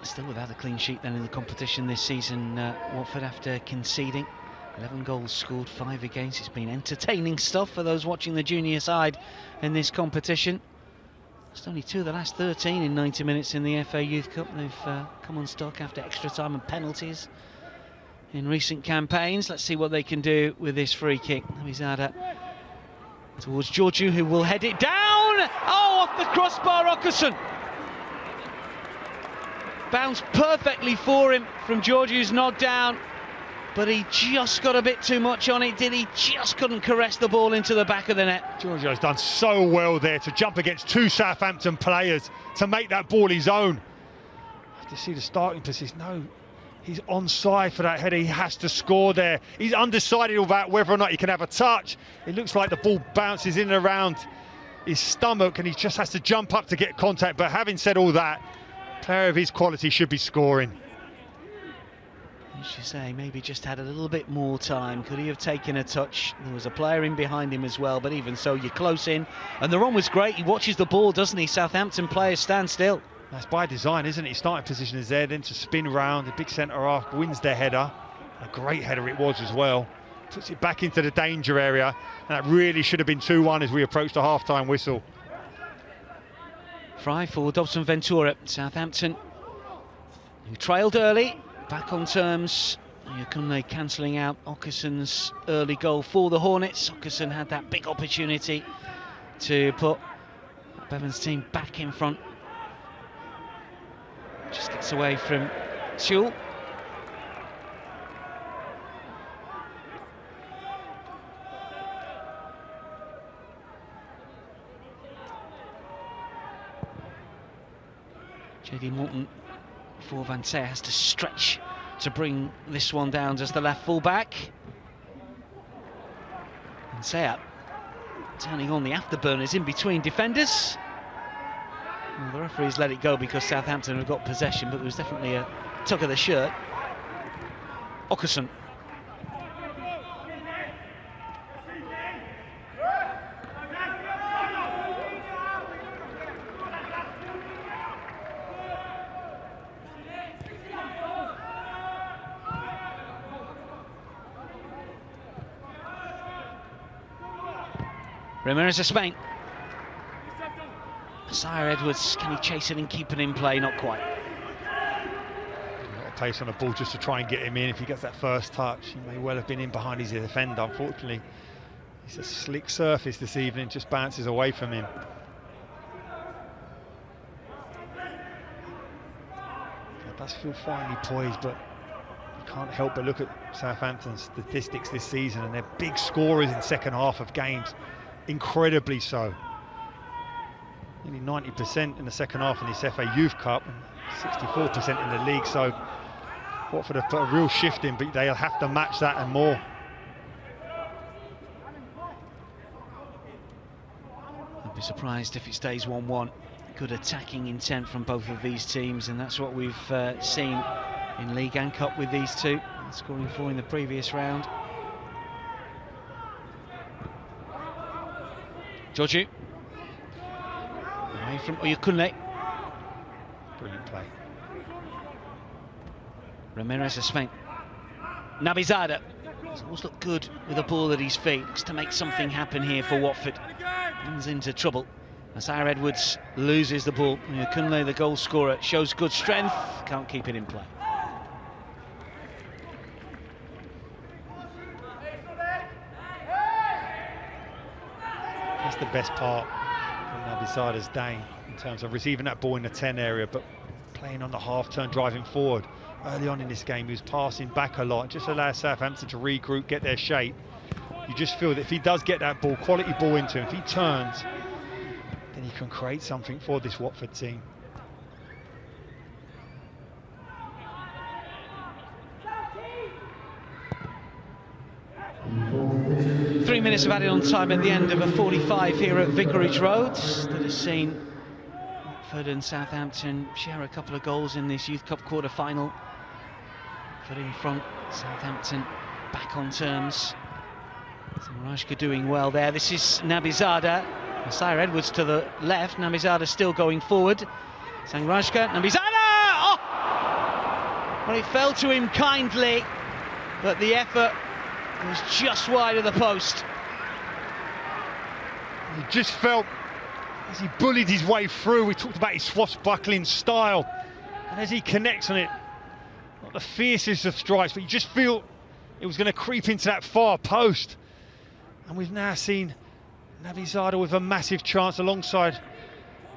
Still without a clean sheet then in the competition this season, Watford, after conceding. 11 goals scored, 5 against. It's been entertaining stuff for those watching the junior side in this competition. It's only 2 of the last 13 in 90 minutes in the FA Youth Cup. They've come unstuck after extra time and penalties in recent campaigns. Let's see what they can do with this free kick. Namizada towards Georgiou, who will head it down. Oh, off the crossbar, Åkesson. Bounced perfectly for him from Georgiou's nod down, but he just got a bit too much on it, did he? Just couldn't caress the ball into the back of the net. Georgiou's done so well there to jump against 2 Southampton players to make that ball his own. I have to see the starting position. No, he's onside for that header. He has to score there. He's undecided about whether or not he can have a touch. It looks like the ball bounces in and around his stomach, and he just has to jump up to get contact. But having said all that, a player of his quality should be scoring. As you say, maybe just had a little bit more time. Could he have taken a touch? There was a player in behind him as well, but even so, you're close in. And the run was great. He watches the ball, doesn't he? Southampton players stand still. That's by design, isn't it? His starting position is there, then to spin round, the big centre-half wins their header. A great header it was as well. Puts it back into the danger area, and that really should have been 2-1 as we approach the half-time whistle. Fry for Dobson Ventura. Southampton, who trailed early, back on terms. Yakunle cancelling out Åkesson's early goal for the Hornets. Åkesson had that big opportunity to put Bevan's team back in front. Just gets away from Tuel. JD Morton for Van Sey has to stretch to bring this one down as the left full-back. Van Sey turning on the afterburners in between defenders. Well, the referees let it go because Southampton have got possession, but there was definitely a tug of the shirt. Åkesson. Ramirez of Spain. Sire Edwards, can he chase it and keep it in play? Not quite. A lot of pace on the ball just to try and get him in. If he gets that first touch, he may well have been in behind his defender. Unfortunately, it's a slick surface this evening, just bounces away from him. It does feel finely poised, but you can't help but look at Southampton's statistics this season, and they're big scorers in second half of games, incredibly so. Nearly 90% in the second half in this FA Youth Cup, and 64% in the league, so Watford have put a real shift in, but they'll have to match that and more. Be surprised if it stays 1-1. Good attacking intent from both of these teams, and that's what we've seen in League and Cup with these two, scoring 4 in the previous round. Georgiou. Away from Oyakunle. Brilliant play. Ramirez of Spain. Nabizada. He's always looked good with a ball at his feet. Looks to make something happen here for Watford. Runs into trouble. Masire Edwards loses the ball. Oyakunle, the goal scorer, shows good strength. Can't keep it in play. That's the best part of Nabizada's day in terms of receiving that ball in the 10 area, but playing on the half turn, driving forward. Early on in this game, he was passing back a lot, just allows Southampton to regroup, get their shape. You just feel that if he does get that ball, quality ball into him, if he turns, then he can create something for this Watford team. Three minutes of added on time at the end of a 45 here at Vicarage Road that has seen Watford and Southampton share a couple of goals in this Youth Cup quarter-final. Watford in front, Southampton back on terms. Sangarajka doing well there. This is Nabizada. Masire Edwards to the left. Nabizada still going forward. Sangarajka, Nabizada! Oh! Well, it fell to him kindly, but the effort was just wide of the post. He just felt, as he bullied his way through, we talked about his swashbuckling style, and as he connects on it, not the fiercest of strikes, but you just feel it was going to creep into that far post. And we've now seen Nabizada with a massive chance alongside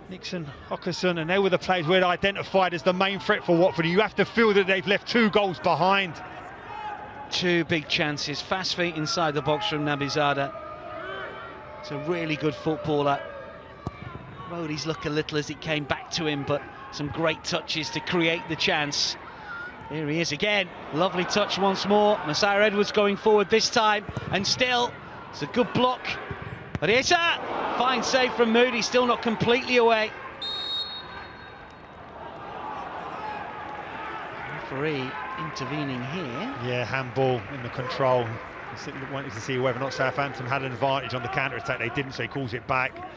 Nixon, Hockerson, and they were the players we had identified as the main threat for Watford. You have to feel that they've left 2 goals behind. 2 big chances, fast feet inside the box from Nabizada. It's a really good footballer. Rode his luck a little as it came back to him, but some great touches to create the chance. Here he is again, lovely touch once more. Masire Edwards going forward this time, and still, it's a good block. Ariesa, fine save from Moody, still not completely away. Referee intervening here. Yeah, handball in the control. Wanted to see whether or not Southampton had an advantage on the counter-attack. They didn't, so he calls it back.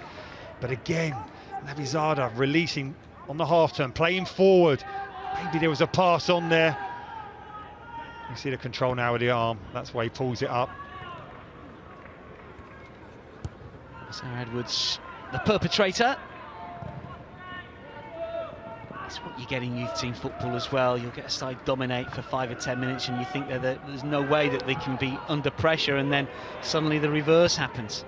But again, Nabizada releasing on the half-turn, playing forward. Maybe there was a pass on there. You see the control now with the arm. That's why he pulls it up. Masire Edwards, the perpetrator. That's what you get in youth team football as well. You'll get a side dominate for 5 or 10 minutes and you think that there's no way that they can be under pressure, and then suddenly the reverse happens.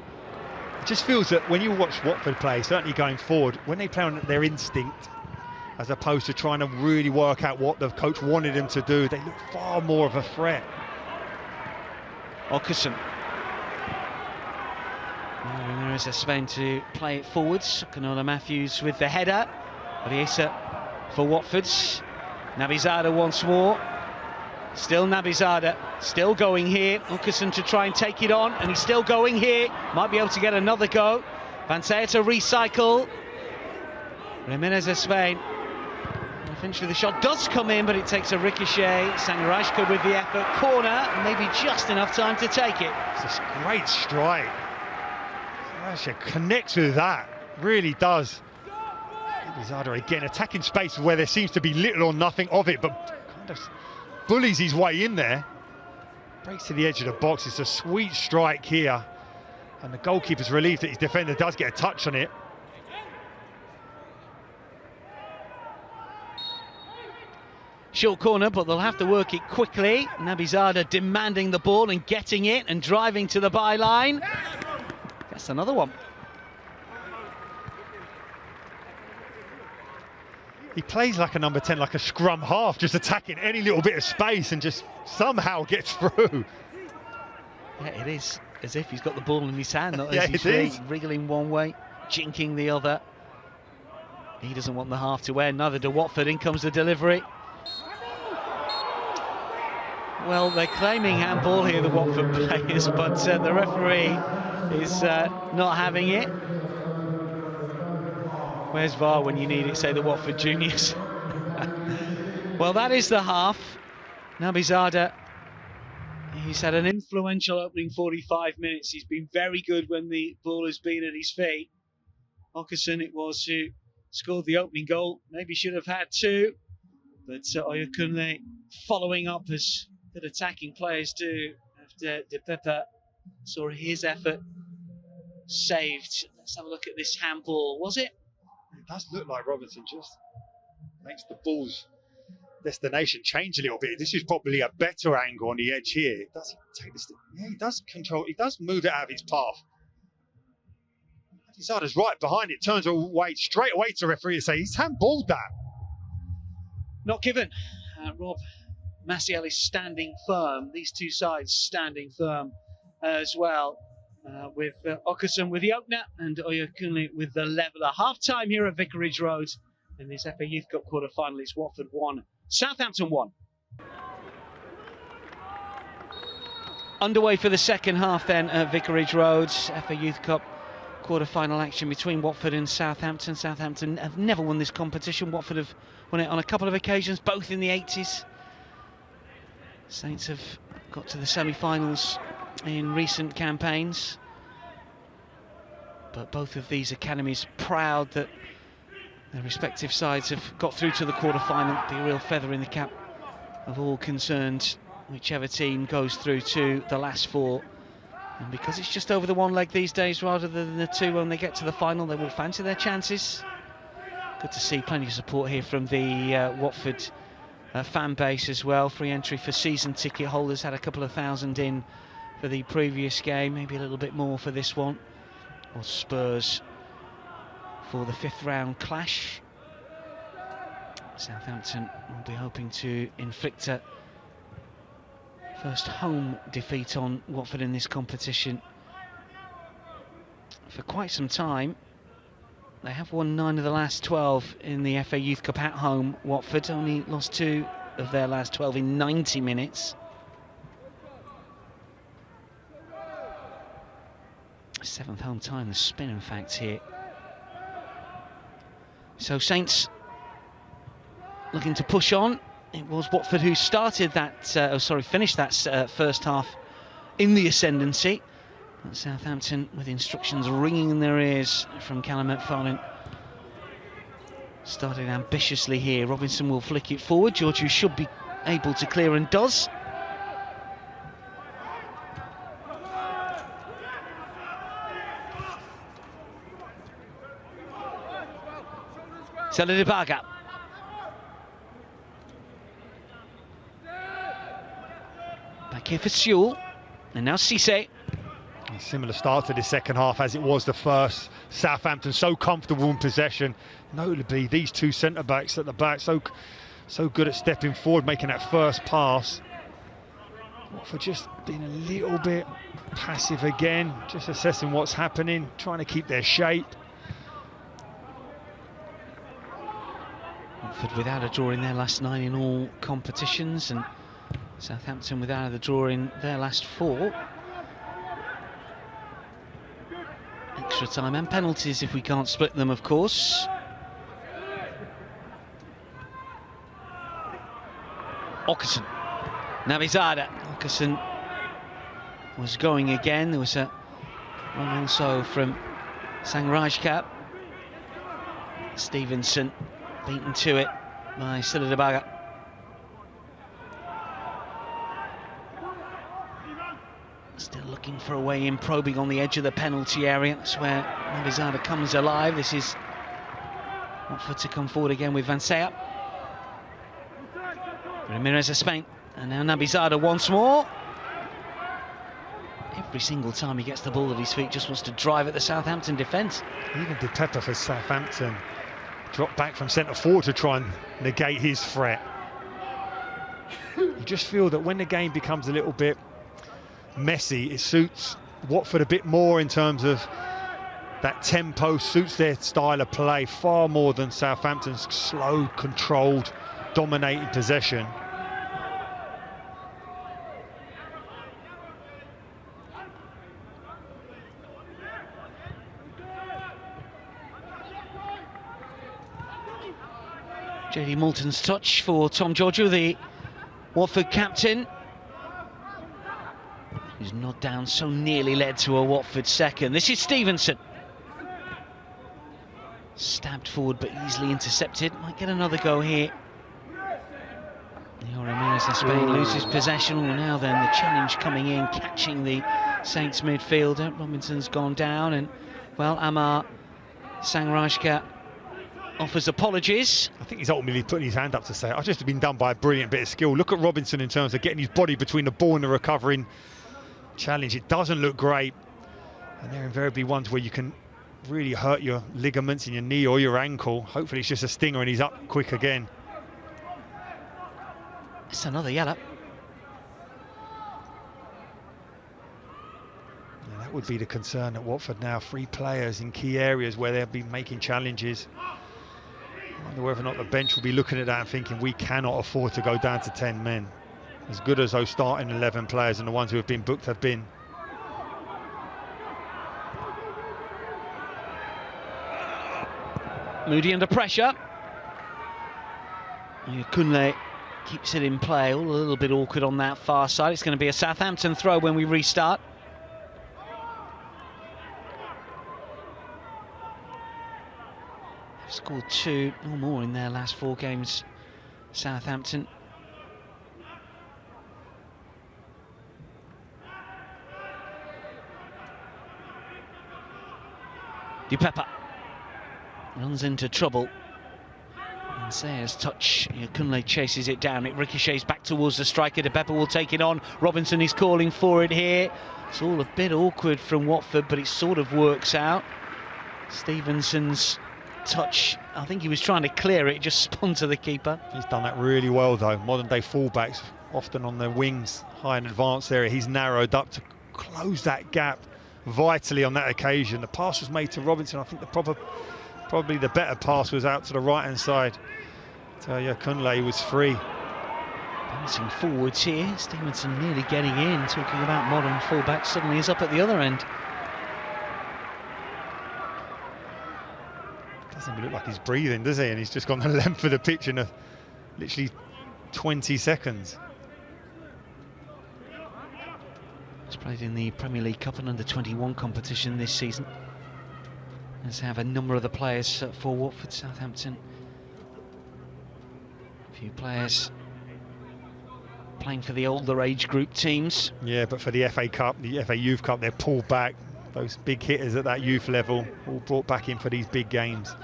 It just feels that when you watch Watford play, certainly going forward, when they play on their instinct, as opposed to trying to really work out what the coach wanted them to do, they look far more of a threat. Hockerson. Ramirez of Spain to play it forwards. Canola Matthews with the header. Ariesa for Watford's. Nabizada once more. Still Nabizada, still going here. Hockerson to try and take it on, and he's still going here. Might be able to get another go. Vansea to recycle. Ramirez of Spain. Eventually the shot does come in, but it takes a ricochet. Sangarajka with the effort. Corner, maybe just enough time to take it. It's a great strike. Sangarajka connects with that, really does. Nabizada again attacking spaces where there seems to be little or nothing of it, but kind of bullies his way in there. Breaks to the edge of the box. It's a sweet strike here, and the goalkeeper's relieved that his defender does get a touch on it. Short corner, but they'll have to work it quickly. Nabizada demanding the ball and getting it and driving to the byline. That's another one. He plays like a number 10, like a scrum half, just attacking any little bit of space and just somehow gets through. Yeah, it is as if he's got the ball in his hand, not Yeah, as he's wriggling one way, jinking the other. He doesn't want the half to end, neither do Watford. In comes the delivery. Well, they're claiming handball here, the Watford players, but the referee is not having it. Where's VAR when you need it, say the Watford juniors. Well, that is the half. Nabizada, he's had an influential opening 45 minutes. He's been very good when the ball has been at his feet. Okerson it was who scored the opening goal. Maybe should have had two. But Oyakunle following up as good attacking players do after De Pepe saw his effort saved. Let's have a look at this handball. Was it? It does look like Robinson just makes the ball's destination change a little bit. This is probably a better angle on the edge here. Does he take this? Yeah, he does control. He does move it out of his path. Nabizada's right behind it. Turns away straight away to referee and say he's handballed that. Not given. Rob Maciel is standing firm. These two sides standing firm as well. With Okerson with the opener and Oyakunle with the leveller. Half time here at Vicarage Road in this FA Youth Cup quarter final. It's Watford 1, Southampton 1. Underway for the second half then at Vicarage Road. FA Youth Cup quarter-final action between Watford and Southampton. Southampton have never won this competition. Watford have won it on a couple of occasions, both in the 80s. Saints have got to the semi-finals in recent campaigns. But both of these academies proud that their respective sides have got through to the quarter-final. Be a real feather in the cap of all concerned, whichever team goes through to the last four. And because it's just over the one leg these days rather than the two when they get to the final, they will fancy their chances. Good to see plenty of support here from the Watford fan base as well. Free entry for season ticket holders, had a couple of thousand in for the previous game, maybe a little bit more for this one. Or Spurs for the fifth round clash. Southampton will be hoping to inflict a first home defeat on Watford in this competition for quite some time. They have won 9 of the last 12 in the FA Youth Cup at home. Watford only lost 2 of their last 12 in 90 minutes. Seventh home time, the spin in fact here. So Saints looking to push on. It was Watford who started that, finished that first half in the ascendancy. But Southampton with instructions ringing in their ears from Callum McFarlane. Started ambitiously here. Robinson will flick it forward. Georgiou should be able to clear and does. Saladibaga. Back here for Sewell, and now Cisse. A similar start to the second half as it was the first. Southampton so comfortable in possession. Notably, these two centre-backs at the back so good at stepping forward, making that first pass. Watford just being a little bit passive again, just assessing what's happening, trying to keep their shape. Watford without a draw in their last 9 in all competitions, and Southampton without a draw in their last 4. Extra time and penalties if we can't split them, of course. Okerson. Nabizada. Okerson was going again. There was a run also from Sangrajka. Stevenson beaten to it by Saladibaga. Still looking for a way in, probing on the edge of the penalty area. That's where Nabizada comes alive. This is Watford to come forward again with Van Seya. Ramirez of Spain, and now Nabizada once more. Every single time he gets the ball at his feet, just wants to drive at the Southampton defence. Even De Pepe for Southampton dropped back from centre forward to try and negate his threat. You just feel that when the game becomes a little bit messy, it suits Watford a bit more in terms of that tempo, suits their style of play far more than Southampton's slow, controlled, dominating possession. JD Moulton's touch for Tom Giorgio, the Watford captain, whose nod down so nearly led to a Watford second. This is Stevenson. Stabbed forward but easily intercepted. Might get another go here. Jimenez in Spain loses possession. Now then, the challenge coming in, catching the Saints midfielder. Robinson's gone down, and well, Amar Sangrajka offers apologies. I think he's ultimately putting his hand up to say, I've just been done by a brilliant bit of skill. Look at Robinson in terms of getting his body between the ball and the recovering challenge. It doesn't look great, and they're invariably ones where you can really hurt your ligaments in your knee or your ankle. Hopefully it's just a stinger and he's up quick again. It's another yellow. Yeah, that would be the concern at Watford now. 3 players in key areas where they'll be making challenges. I wonder whether or not the bench will be looking at that and thinking we cannot afford to go down to 10 men. As good as those starting 11 players and the ones who have been booked have been. Moody under pressure. Kunle keeps it in play, all a little bit awkward on that far side. It's going to be a Southampton throw when we restart. They've scored 2 or more in their last 4 games, Southampton. Dipeppa runs into trouble. And Sayers touch. Kunle chases it down. It ricochets back towards the striker. Dipeppa will take it on. Robinson is calling for it here. It's all a bit awkward from Watford, but it sort of works out. Stevenson's touch, I think he was trying to clear it, just spun to the keeper. He's done that really well though. Modern day fullbacks often on their wings, high and advanced area. He's narrowed up to close that gap vitally on that occasion. The pass was made to Robinson. I think probably the better pass was out to the right hand side. So yeah, Kunle was free. Bouncing forwards here, Stevenson nearly getting in, talking about modern fullbacks, suddenly he's up at the other end. Doesn't look like he's breathing, does he? And he's just gone the length of the pitch in literally 20 seconds. He's played in the Premier League Cup and under-21 competition this season. Let's have a number of the players for Watford, Southampton. A few players playing for the older age group teams. Yeah, but for the FA Cup, the FA Youth Cup, they're pulled back. Those big hitters at that youth level, all brought back in for these big games.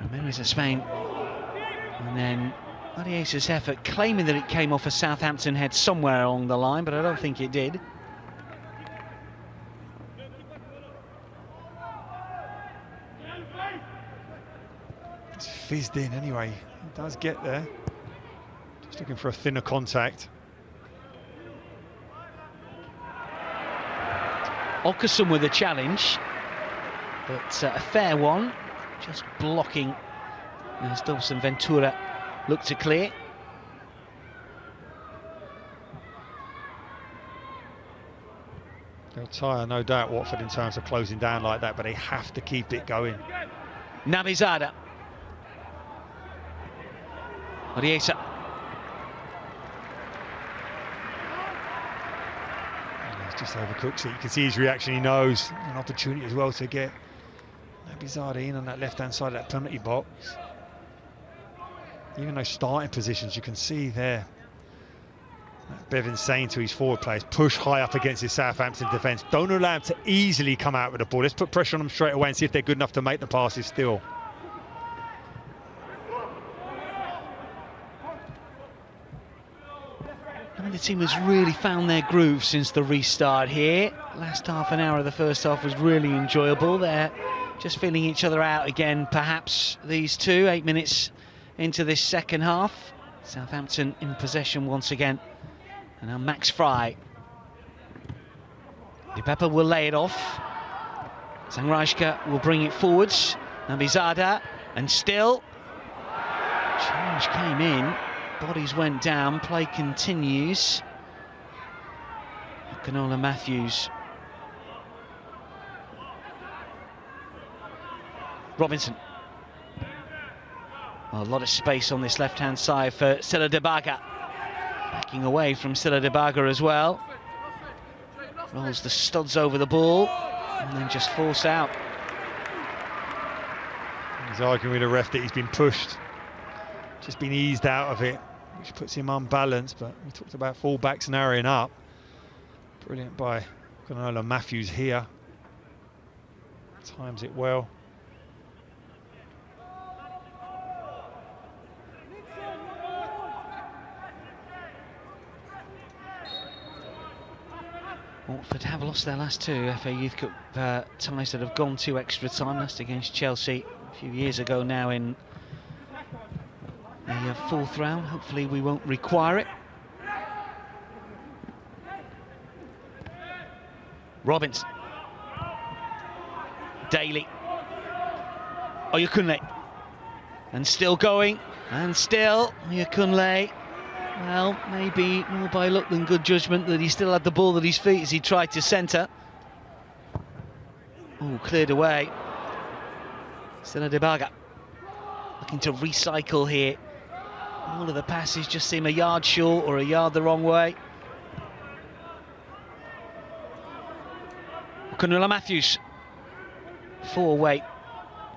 Jimenez of Spain. And then Arias' effort, claiming that it came off a Southampton head somewhere along the line, but I don't think it did. It's fizzed in anyway. It does get there. Just looking for a thinner contact. Okerson with a challenge, but a fair one, just blocking as Dobson Ventura looked to clear. They'll tire, no doubt, Watford in terms of closing down like that, but they have to keep it going. Nabizada. Oriesa. Just overcooks it. You can see his reaction. He knows an opportunity as well to get Nabizada in on that left-hand side of that penalty box. Even those starting positions, you can see there Bevan saying to his forward players, push high up against his Southampton defence. Don't allow him to easily come out with the ball. Let's put pressure on them straight away and see if they're good enough to make the passes still. The team has really found their groove since the restart here. Last half an hour of the first half was really enjoyable. They're just feeling each other out again, perhaps, these two, 8 minutes into this second half. Southampton in possession once again. And now Max Fry. Dipeppa will lay it off. Sangrajka will bring it forwards. Nabizada, and still. Challenge came in. Bodies went down, play continues. Canola Matthews. Robinson. A lot of space on this left-hand side for Silla Debaga. Backing away from Silla Debaga as well. Rolls the studs over the ball and then just force out. He's arguing with the ref that he's been pushed, just been eased out of it, which puts him unbalanced. But we talked about full-backs narrowing up. Brilliant by Gunnar Matthews here. Times it well. Watford have lost their last two FA Youth Cup ties that have gone to extra time. Last against Chelsea a few years ago now in the fourth round. Hopefully we won't require it. Robbins. Daly. Oyekunle. And still going. And still Oyekunle. Well, maybe more by luck than good judgment that he still had the ball at his feet as he tried to centre. Oh, cleared away. Silla Debaga looking to recycle here. All of the passes just seem a yard short or a yard the wrong way. Gunnar Matthews. 4 weight.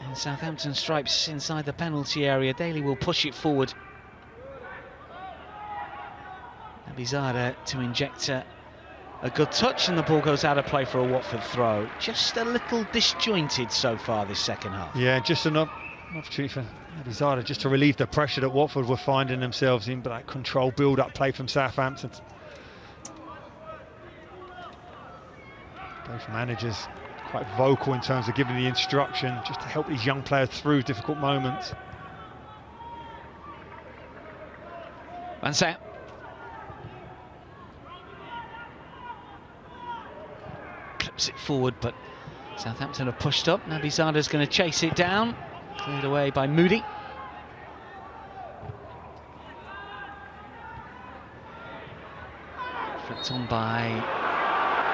And Southampton stripes inside the penalty area. Daly will push it forward. Bizarre to inject a good touch, and the ball goes out of play for a Watford throw. Just a little disjointed so far this second half. Yeah, just an opportunity for Bizarre just to relieve the pressure that Watford were finding themselves in, but that control build-up play from Southampton. Both managers quite vocal in terms of giving the instruction just to help these young players through difficult moments. Van Sant. Clips it forward, but Southampton have pushed up. Nabizada's going to chase it down. Cleared away by Moody. Flicked on by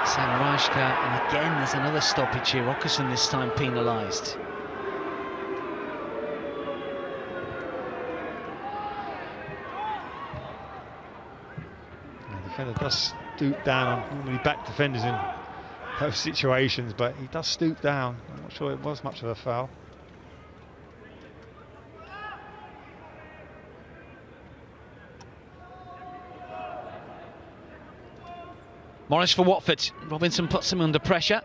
Sam Rajka, and again there's another stoppage here. Rockerson this time penalised. The defender does stoop down on normally back defenders in those situations, but he does stoop down. I'm not sure it was much of a foul. Morris for Watford. Robinson puts him under pressure.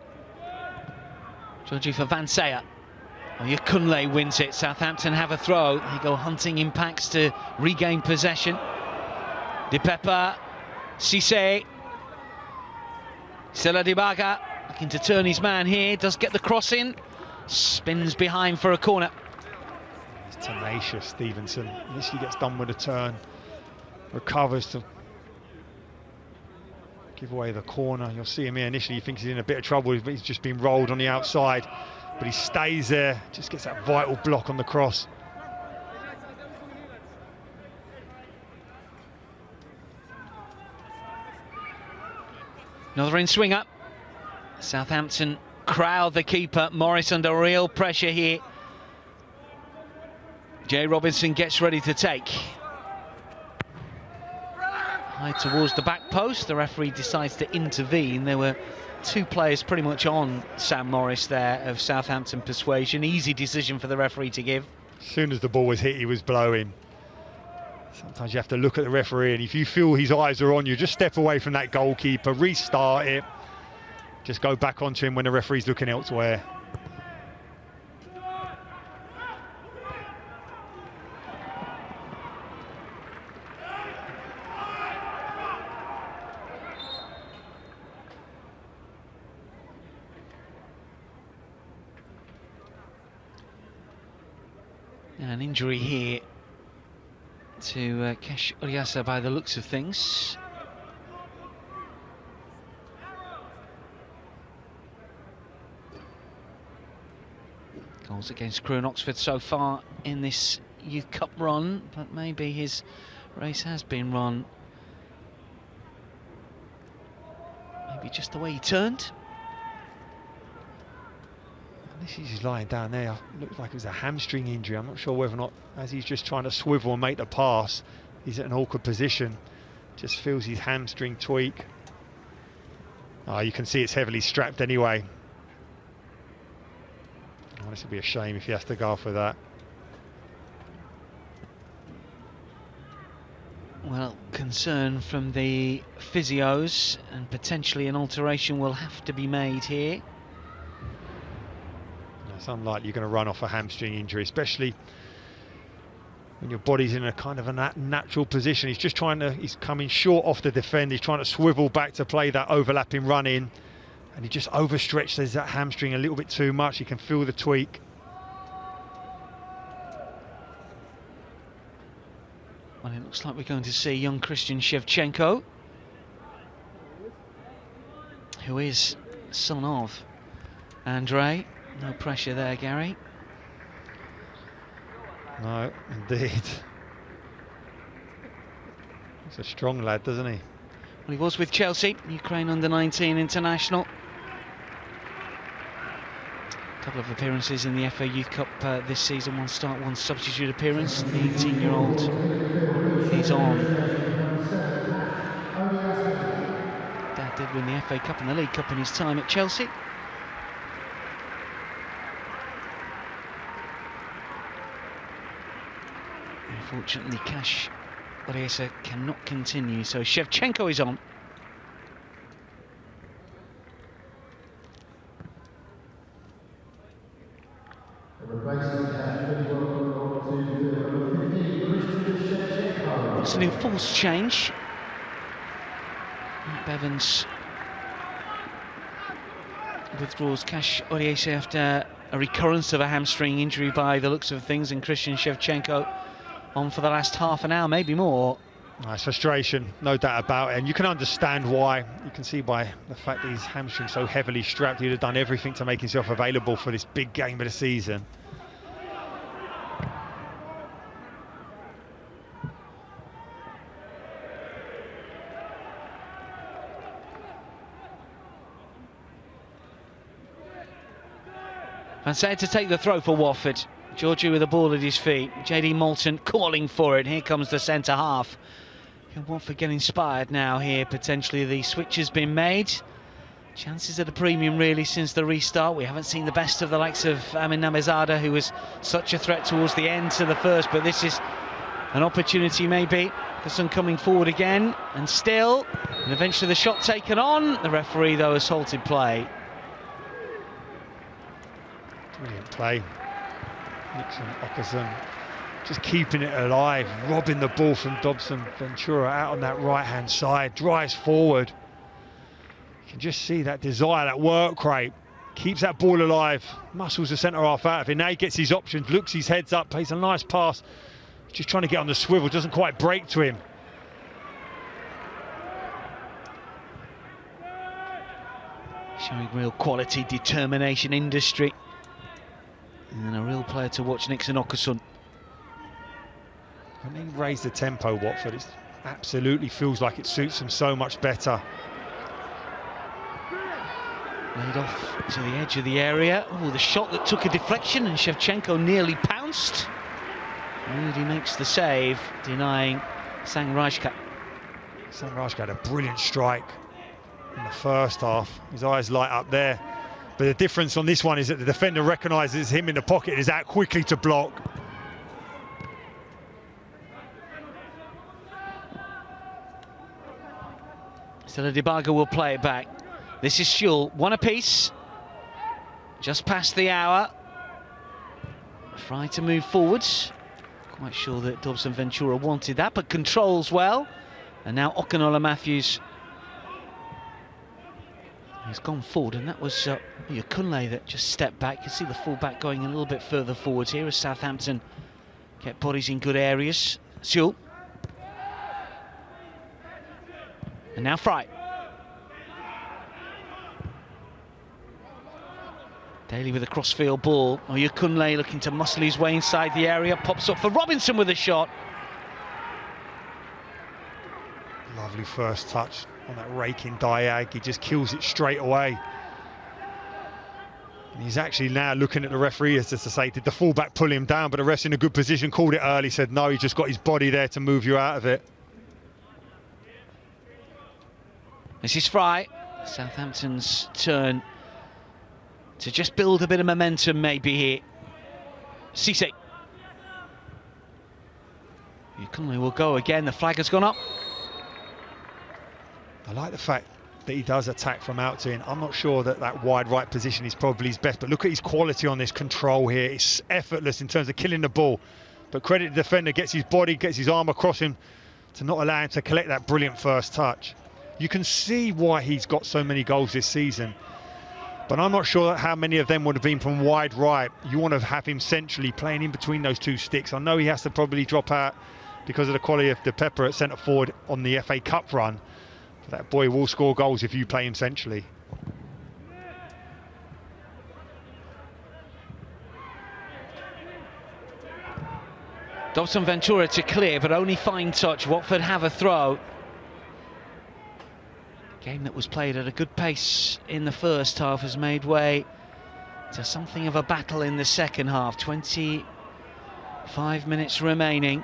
Georgie for Van Seyer. Oyekunle wins it. Southampton have a throw. They go hunting in packs to regain possession. Dipepa, Cisse. Silla Debaga looking to turn his man here. Does get the cross in. Spins behind for a corner. It's tenacious, Stevenson. Initially gets done with a turn. Recovers to give away the corner. You'll see him here. Initially, you think he's in a bit of trouble, but he's just been rolled on the outside. But he stays there, just gets that vital block on the cross. Another in-swinger. Southampton crowd the keeper. Morris under real pressure here. Jay Robinson gets ready to take. High towards the back post. The referee decides to intervene. There were two players pretty much on Sam Morris there of Southampton persuasion. Easy decision for the referee to give. As soon as the ball was hit, he was blowing. Sometimes you have to look at the referee, and if you feel his eyes are on you, just step away from that goalkeeper, restart it, just go back onto him when the referee's looking elsewhere. An injury here to Kesh Uryasa by the looks of things. Goals against Crewe and Oxford so far in this Youth Cup run, but maybe his race has been run. Maybe just the way he turned. He's lying down there. It looked like it was a hamstring injury. I'm not sure whether or not, as he's just trying to swivel and make the pass, he's at an awkward position. Just feels his hamstring tweak. Oh, you can see it's heavily strapped anyway. Oh, this would be a shame if he has to go for that. Well, concern from the physios, and potentially an alteration will have to be made here. It's unlikely you're going to run off a hamstring injury, especially when your body's in a kind of a natural position. He's just he's coming short off the defender. He's trying to swivel back to play that overlapping run in, and he just overstretches that hamstring a little bit too much. You can feel the tweak. Well, it looks like we're going to see young Christian Shevchenko, who is son of Andrei. No pressure there, Gary. No, indeed. He's a strong lad, doesn't he? Well, he was with Chelsea, Ukraine under-19 international. A couple of appearances in the FA Youth Cup this season. One start, one substitute appearance. The 18-year-old is on. Dad did win the FA Cup and the League Cup in his time at Chelsea. Unfortunately, Cash Oresa cannot continue, so Shevchenko is on. It's an enforced change. Matt Bevans withdraws Cash Oresa after a recurrence of a hamstring injury by the looks of things, and Christian Shevchenko on for the last half an hour, maybe more. Nice frustration, no doubt about it, and you can understand why. You can see by the fact that his hamstring so heavily strapped, he'd have done everything to make himself available for this big game of the season. Van Said to take the throw for Watford. Georgiou with the ball at his feet. JD Moulton calling for it. Here comes the centre half. Can Watford get inspired now here? Potentially the switch has been made. Chances at a premium really since the restart. We haven't seen the best of the likes of Amin Namezada, who was such a threat towards the end to the first, but this is an opportunity maybe for some coming forward again. And still, and eventually the shot taken on. The referee though has halted play. Brilliant play. Nixon Okason just keeping it alive, robbing the ball from Dobson Ventura out on that right hand side, drives forward. You can just see that desire, that work rate, keeps that ball alive, muscles the centre half out of it. Now he gets his options, looks his heads up, plays a nice pass, just trying to get on the swivel, doesn't quite break to him. Showing real quality, determination, industry. And a real player to watch, Nixon Okason. When they raise the tempo, Watford, it absolutely feels like it suits them so much better. Laid off to the edge of the area. Oh, the shot that took a deflection, and Shevchenko nearly pounced. Moody makes the save, denying Sang Rajka. Sang Rajka had a brilliant strike in the first half. His eyes light up there. But the difference on this one is that the defender recognises him in the pocket and is out quickly to block. So the Debaga will play it back. This is Schul, one apiece. Just past the hour. Fry to move forwards. Quite sure that Dobson Ventura wanted that, but controls well. And now Okunola Matthews. He's gone forward, and that was Kunle that just stepped back. You can see the full-back going a little bit further forwards here as Southampton get bodies in good areas. Schul. And now Fry. Daly with a crossfield ball. Kunle looking to muscle his way inside the area. Pops up for Robinson with a shot. Lovely first touch on that raking diag. He just kills it straight away. He's actually now looking at the referee as to say, did the fullback pull him down? But the ref's in a good position, called it early, said no, he just got his body there to move you out of it. This is Fry. Southampton's turn to just build a bit of momentum maybe here. Cisse. Conley will go again, the flag has gone up. I like the fact that he does attack from out to in. I'm not sure that that wide right position is probably his best, but look at his quality on this control here. It's effortless in terms of killing the ball. But credit the defender, gets his body, gets his arm across him to not allow him to collect that brilliant first touch. You can see why he's got so many goals this season. But I'm not sure how many of them would have been from wide right. You want to have him centrally playing in between those two sticks. I know he has to probably drop out because of the quality of the Pepper at centre forward on the FA Cup run. But that boy will score goals if you play him centrally. Dobson Ventura to clear, but only fine touch. Watford have a throw. Game that was played at a good pace in the first half has made way to something of a battle in the second half. 25 minutes remaining.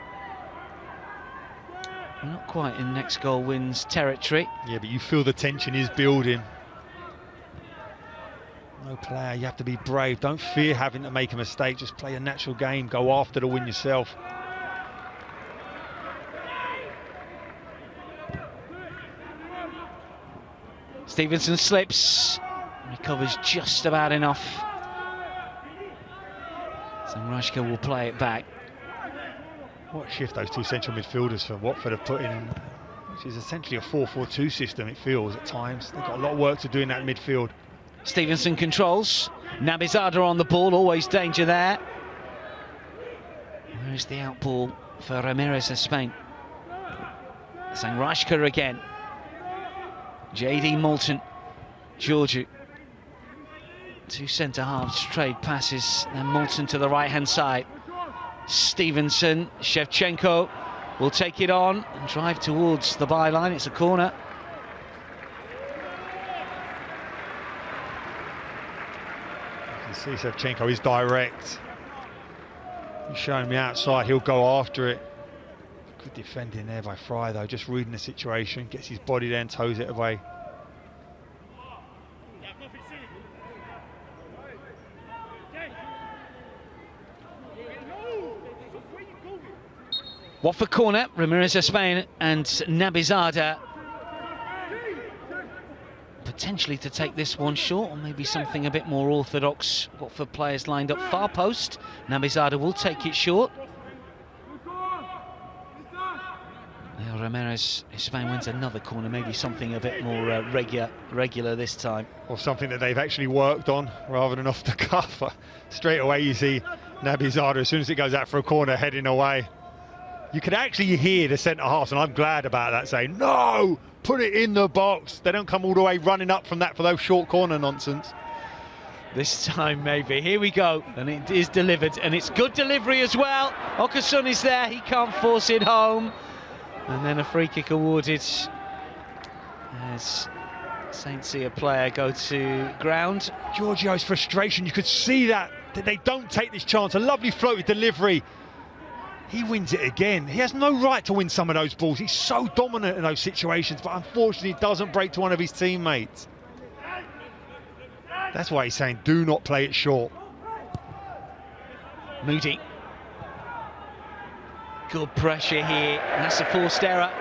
We're not quite in next goal wins territory. Yeah, but you feel the tension is building. No player, you have to be brave. Don't fear having to make a mistake. Just play a natural game. Go after the win yourself. Stevenson slips, recovers just about enough. Samrashka will play it back. What a shift those two central midfielders for Watford have put in, which is essentially a 4-4-2 system, it feels at times. They've got a lot of work to do in that midfield. Stevenson controls. Nabizada on the ball, always danger there. Where is the out ball for Ramirez of Spain? Sangrashka again. JD Moulton, Georgiou. Two centre-halves trade passes, then Moulton to the right-hand side. Stevenson, Shevchenko will take it on and drive towards the byline. It's a corner. You can see Shevchenko is direct. He's showing me outside, he'll go after it. Good defending there by Fry though, just reading the situation, gets his body there and toes it away. Watford corner, Ramirez of Spain and Nabizada potentially to take this one short, or maybe something a bit more orthodox. Watford players lined up far post. Nabizada will take it short. Now Ramirez of Spain wins another corner, maybe something a bit more regular this time. Or something that they've actually worked on rather than off the cuff. Straight away you see Nabizada, as soon as it goes out for a corner, heading away. You can actually hear the centre-halves, and I'm glad about that, saying, no, put it in the box. They don't come all the way running up from that for those short corner nonsense. This time maybe. Here we go, and it is delivered, and it's good delivery as well. Okasun is there, he can't force it home. And then a free kick awarded as St. Cyr player go to ground. Giorgio's frustration, you could see that they don't take this chance. A lovely floated delivery. He wins it again. He has no right to win some of those balls. He's so dominant in those situations, but unfortunately it doesn't break to one of his teammates. That's why he's saying, do not play it short. Moody. Good pressure here. That's a forced error.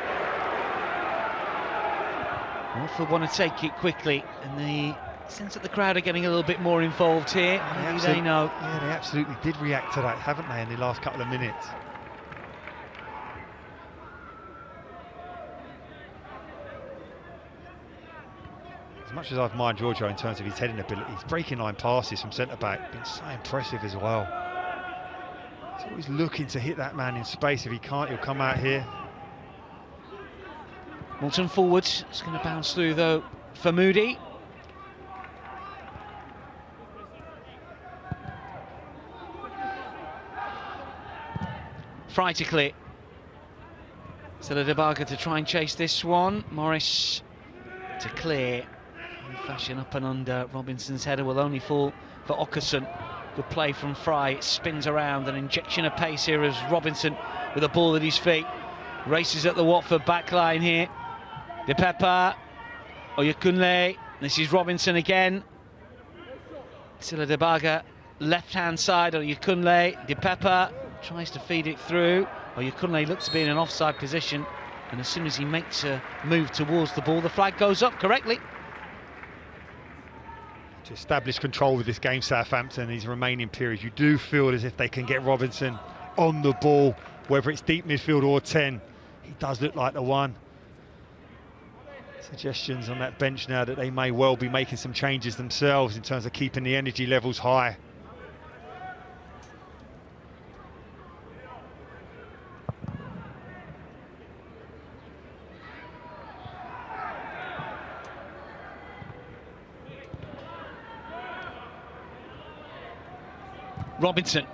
Watford want to take it quickly, and the sense that the crowd are getting a little bit more involved here. Maybe they know. Yeah, they absolutely did react to that, haven't they, in the last couple of minutes? As much as I've admired Giorgio in terms of his heading ability, his breaking line passes from centre-back been so impressive as well. He's always looking to hit that man in space. If he can't, he'll come out here. Moulton forward. It's going to bounce through, though, for Moody. Fry to clear. Sela Debaga to try and chase this one. Morris to clear. fashion up and under. Robinson's header will only fall for Åkesson. Good play from Fry. It spins around, an injection of pace here as Robinson with a ball at his feet. Races at the Watford backline here. De Pepper, Oyekunle. This is Robinson again. Silla de Baga, left-hand side. Oyekunle. De Pepper tries to feed it through. Oyekunle looks to be in an offside position, and as soon as he makes a move towards the ball, the flag goes up correctly. To establish control with this game, Southampton, these remaining periods, you do feel as if they can get Robinson on the ball, whether it's deep midfield or 10. He does look like the one. Suggestions on that bench now that they may well be making some changes themselves in terms of keeping the energy levels high. Robinson.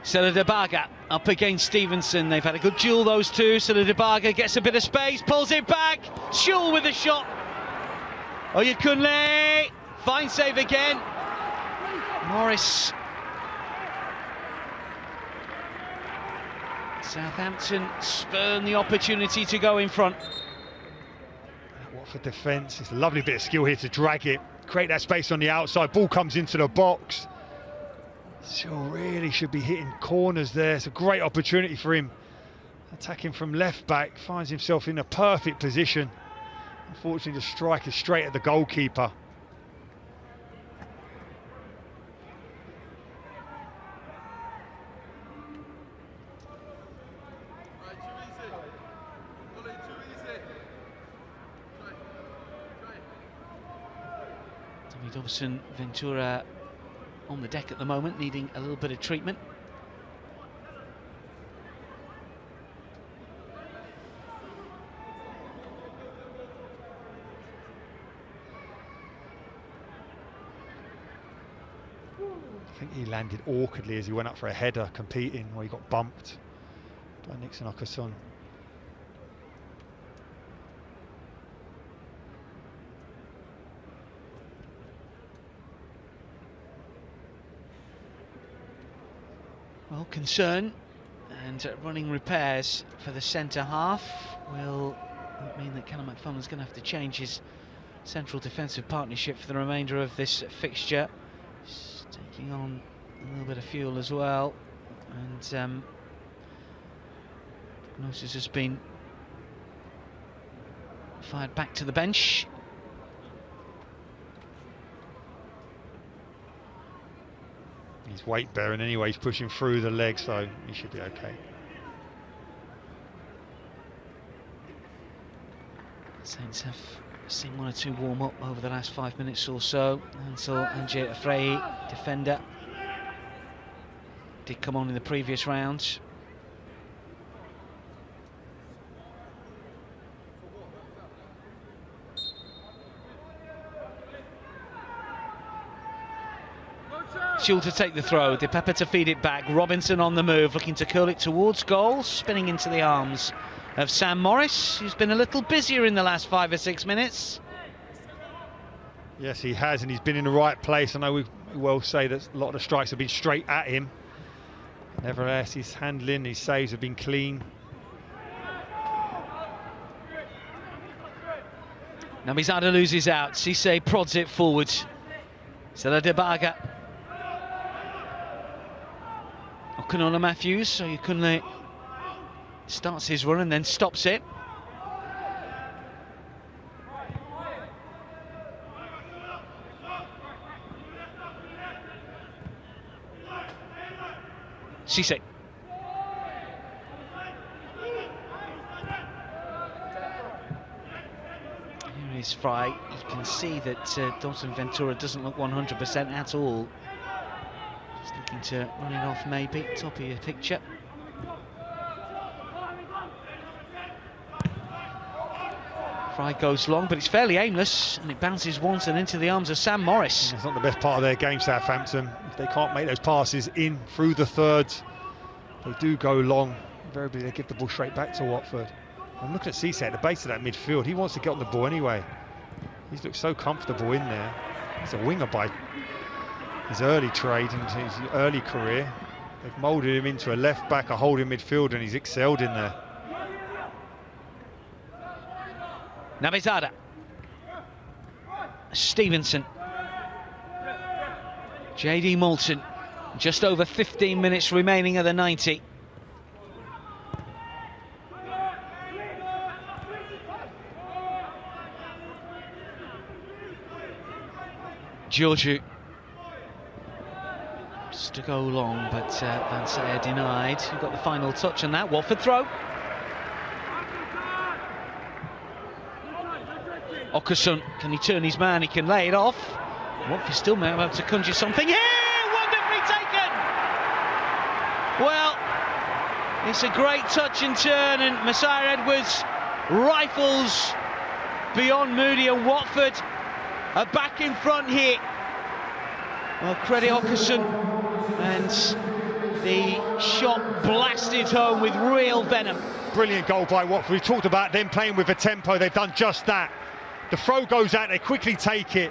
Silla de Baga up against Stevenson. They've had a good duel, those two. Silla de Baga gets a bit of space, pulls it back. Schul with a shot. Oyekunle. Fine save again. Morris. Southampton spurn the opportunity to go in front. Watford defence, it's a lovely bit of skill here to drag it, create that space on the outside. Ball comes into the box. Still really should be hitting corners there. It's a great opportunity for him. Attacking from left back, finds himself in a perfect position. Unfortunately, the strike is straight at the goalkeeper. Dobson, Ventura on the deck at the moment, needing a little bit of treatment. I think he landed awkwardly as he went up for a header competing, where he got bumped by Nixon Åkesson. Well, concern and running repairs for the centre half will mean that Callum McFarlane's going to have to change his central defensive partnership for the remainder of this fixture. He's taking on a little bit of fuel as well, and prognosis has been fired back to the bench. He's weight bearing anyway, he's pushing through the leg, so he should be okay. Saints have seen one or two warm up over the last 5 minutes or so. Ansel Ange Frey, defender, did come on in the previous round. Schul to take the throw, De Pepper to feed it back, Robinson on the move, looking to curl it towards goal, spinning into the arms of Sam Morris, who's been a little busier in the last 5 or 6 minutes. Yes, he has, and he's been in the right place. I know we will say that a lot of the strikes have been straight at him. Nevertheless, his handling, his saves have been clean. Nabizada loses out, Cisse prods it forward. Silla de Baga. Okunola Matthews, so Oyekunle starts his run and then stops it. Cisse. Here is Fry. You can see that Dalton Ventura doesn't look 100% at all. Just looking to run it off maybe, top of your picture. Fry goes long, but it's fairly aimless, and it bounces once and into the arms of Sam Morris. It's not the best part of their game, Southampton. If they can't make those passes in through the thirds, they do go long. Invariably, they give the ball straight back to Watford. I'm looking at Cisse at the base of that midfield. He wants to get on the ball anyway. He's looked so comfortable in there. He's a winger by his early trade and his early career. They've moulded him into a left back, a holding midfielder, and he's excelled in there. Nabizada. Stevenson. JD Moulton. Just over 15 minutes remaining of the 90. Georgiou. Just to go long, but Van Sayer denied. He got the final touch on that. Watford throw. Okasun, can he turn his man? He can lay it off. Watford still may have to conjure something here. Wonderfully taken. Well, it's a great touch and turn, and Messiah Edwards rifles beyond Moody, and Watford are back in front here. Well, credit Okasun, and the shot blasted home with real venom. Brilliant goal by Watford. We talked about them playing with a tempo. They've done just that. The throw goes out, they quickly take it.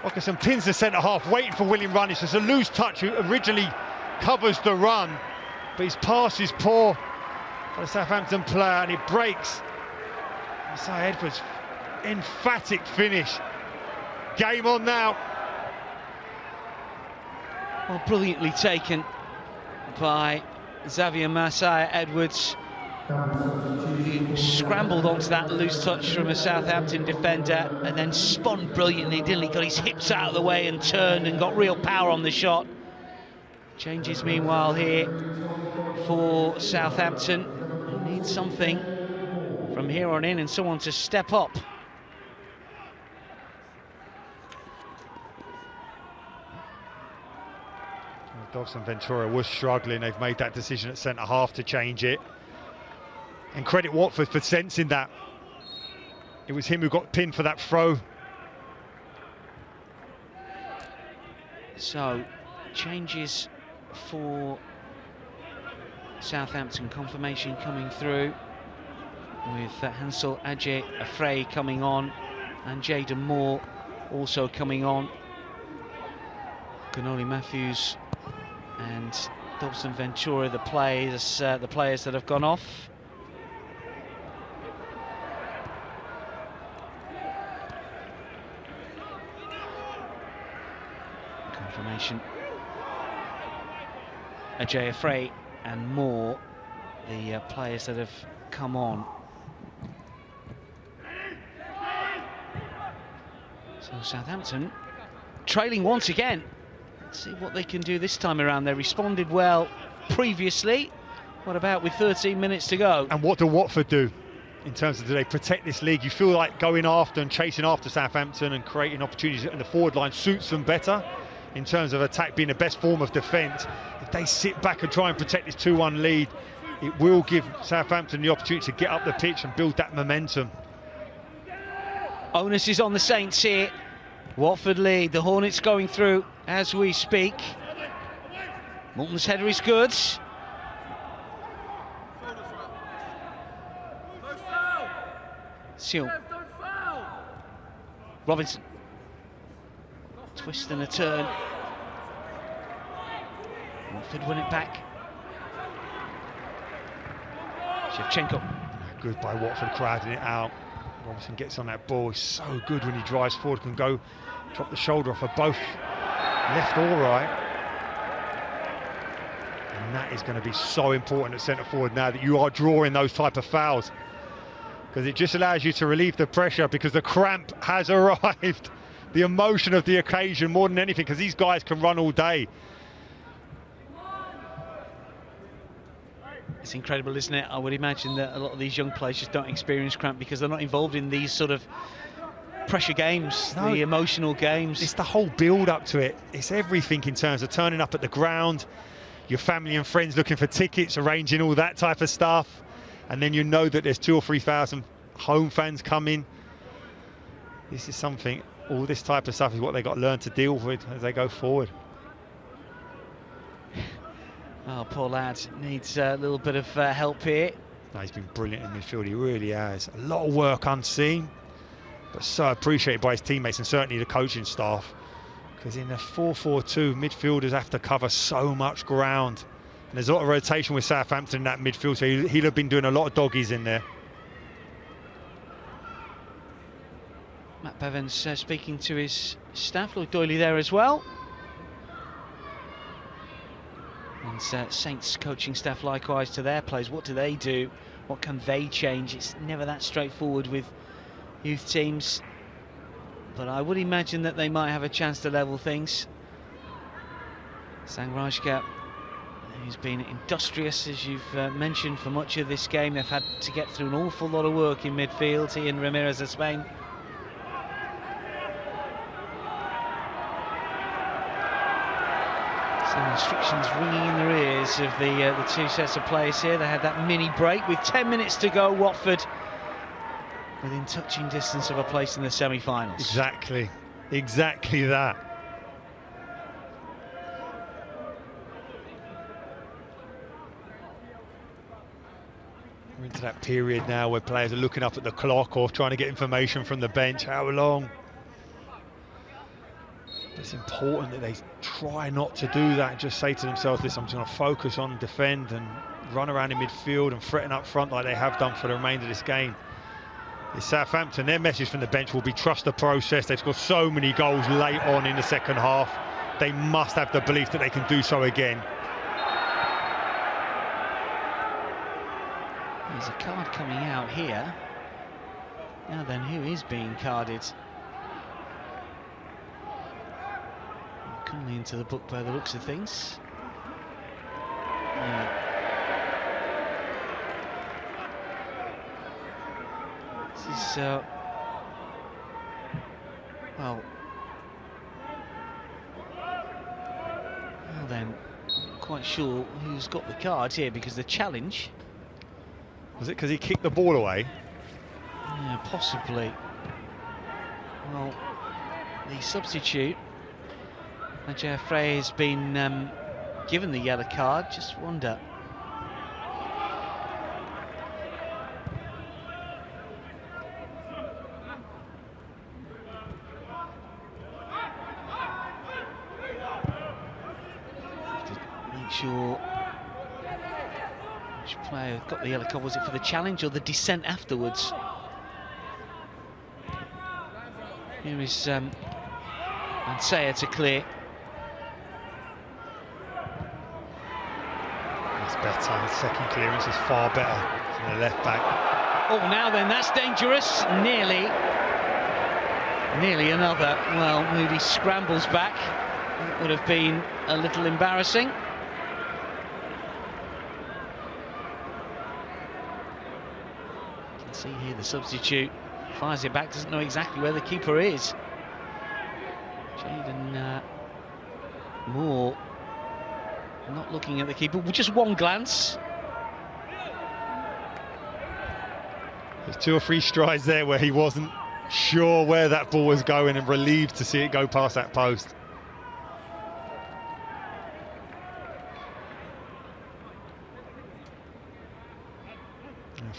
Okasun pins the centre-half, waiting for William Run. It's just a loose touch who originally covers the run, but his pass is poor for the Southampton player, and it breaks. Messiah Edwards, emphatic finish. Game on now. Well, brilliantly taken by Xavier Messiah Edwards, who scrambled onto that loose touch from a Southampton defender and then spun brilliantly, didn't he? Got his hips out of the way and turned and got real power on the shot. Changes meanwhile here for Southampton. They need something from here on in and someone to step up. Dobson Ventura was struggling. They've made that decision at centre-half to change it. And credit Watford for sensing that. It was him who got pinned for that throw. So, changes for Southampton. Confirmation coming through with Hansel Adje Afrey coming on and Jayden Moore also coming on. Ganoli Matthews and Dobson Ventura, the players that have gone off. Confirmation. Ajay Afrey and Moore, the players that have come on. So Southampton trailing once again. Let's see what they can do this time around. They responded well previously. What about with 13 minutes to go? And what do Watford do in terms of, do they protect this league? You feel like going after and chasing after Southampton and creating opportunities in the forward line suits them better in terms of attack being the best form of defence. If they sit back and try and protect this 2-1 lead, it will give Southampton the opportunity to get up the pitch and build that momentum. Onus is on the Saints here. Watford lead, the Hornets going through as we speak. Moulton's header is good. Seal. Robinson. Twist and a turn. Watford win it back. Shevchenko. Good by Watford, crowding it out. Robinson gets on that ball. He's so good when he drives forward, can go drop the shoulder off of both left or right. And that is going to be so important at centre forward now that you are drawing those type of fouls, because it just allows you to relieve the pressure, because the cramp has arrived. The emotion of the occasion more than anything, because these guys can run all day. It's incredible, isn't it? I would imagine that a lot of these young players just don't experience cramp because they're not involved in these sort of pressure games, No, the emotional games. It's the whole build up to it. It's everything in terms of turning up at the ground, your family and friends looking for tickets, arranging all that type of stuff. And then you know that there's 2,000 or 3,000 home fans coming. This is something, all this type of stuff is what they've got to learn to deal with as they go forward. Oh, poor lad needs a little bit of help here. No, he's been brilliant in midfield, he really has. A lot of work unseen. but so appreciated by his teammates and certainly the coaching staff, because in a 4-4-2, midfielders have to cover so much ground. And there's a lot of rotation with Southampton in that midfield, so he'll have been doing a lot of doggies in there. Matt Bevan's speaking to his staff, Lloyd Doyley there as well. And Saints coaching staff likewise to their players. What do they do? What can they change? It's never that straightforward with youth teams, but I would imagine that they might have a chance to level things. Sangrajka, who's been industrious, as you've mentioned, for much of this game. They've had to get through an awful lot of work in midfield, he and Ramirez of Spain. Some instructions ringing in their ears of the two sets of players here. They had that mini break with 10 minutes to go. Watford within touching distance of a place in the semi-finals. Exactly that. We're into that period now where players are looking up at the clock or trying to get information from the bench. How long? It's important that they try not to do that and just say to themselves, listen, I'm just going to focus on defend and run around in midfield and threaten up front like they have done for the remainder of this game. It's Southampton, their message from the bench will be trust the process. They've scored so many goals late on in the second half. They must have the belief that they can do so again. There's a card coming out here. Now then, who is being carded? Coming into the book by the looks of things. This is well then, not quite sure who's got the cards here, because the challenge... Was it because he kicked the ball away? Yeah, possibly. Well, the substitute, Ajay Frey, has been given the yellow card. Just wonder. To make sure which player got the yellow card. Was it for the challenge or the descent afterwards? Here is Ansaya to clear. That's better. His second clearance is far better from the left back. Oh, now then, that's dangerous. Nearly another. Well, Moody scrambles back. It would have been a little embarrassing. You can see here the substitute fires it back, doesn't know exactly where the keeper is. Jaden Moore not looking at the keeper with just one glance. There's 2 or 3 strides there where he wasn't sure where that ball was going and relieved to see it go past that post.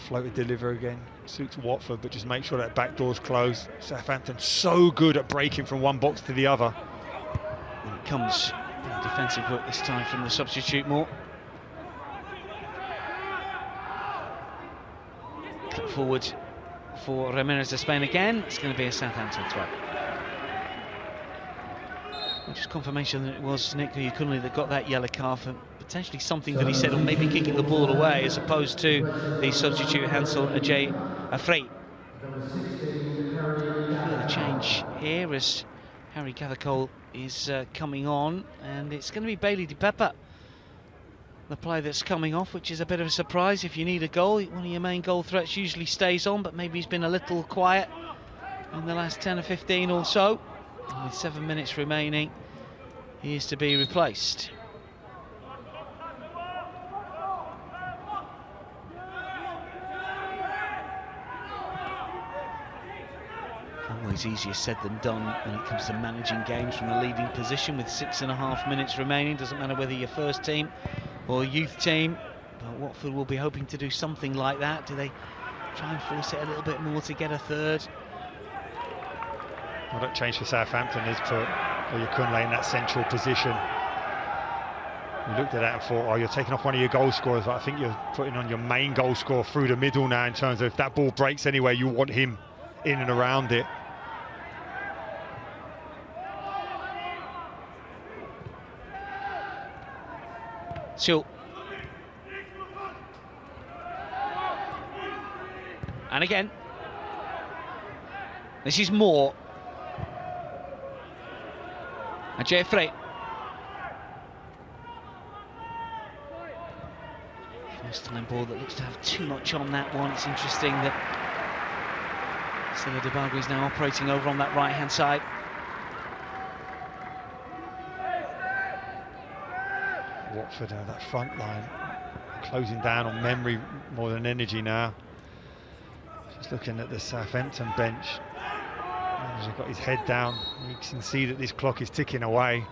Floated deliver again, suits Watford, but just make sure that back door's closed. Southampton so good at breaking from one box to the other. And it comes defensive work this time from the substitute Moore. Clip forward for Ramirez of Spain again. It's going to be a Southampton throw. Just confirmation that it was Nick Yukunli that got that yellow card for potentially something that he said, or maybe kicking the ball away, as opposed to the substitute Hansel Ajay Frey. Further change here as Harry Gathercole is coming on, and it's going to be Bailey Di Peppa, the player that's coming off, which is a bit of a surprise. If you need a goal, one of your main goal threats usually stays on, but maybe he's been a little quiet in the last 10 or 15 or so. And with 7 minutes remaining, he is to be replaced. Always easier said than done when it comes to managing games from a leading position with 6.5 minutes remaining. Doesn't matter whether you're first team or youth team, but Watford will be hoping to do something like that. Do they try and force it a little bit more to get a third? Well, that change for Southampton is put Oyekunle in that central position. You looked at that and thought, oh, you're taking off one of your goal scorers, but I think you're putting on your main goal scorer through the middle now, in terms of if that ball breaks anywhere, you want him in and around it. So, and again, this is Moore. And Jeffrey. First time ball that looks to have too much on that one. It's interesting that Debaga is now operating over on that right hand side. Watford, that front line closing down on memory more than energy now. Just looking at the Southampton bench, he's got his head down. You can see that this clock is ticking away.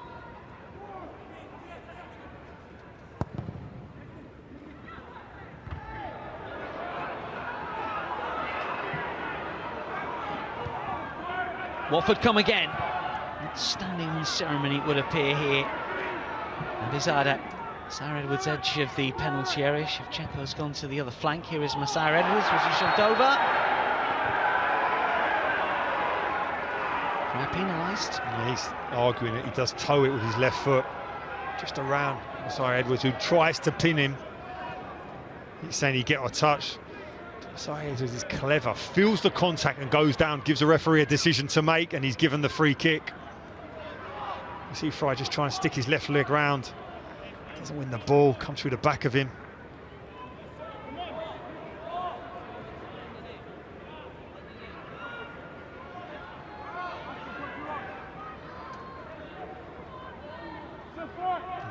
Watford come again. Standing on ceremony, it would appear here. And Bizarre, Masai Edwards edge of the penalty area. Shevchenko's gone to the other flank. Here is Masai Edwards. Was he shoved over? Penalised. Yeah, he's arguing it. He does toe it with his left foot, just around Masai Edwards, who tries to pin him. He's saying he get a touch. Masai Edwards is clever, feels the contact and goes down, gives the referee a decision to make, and he's given the free kick. You see Fry just trying to stick his left leg round. Doesn't win the ball, comes through the back of him.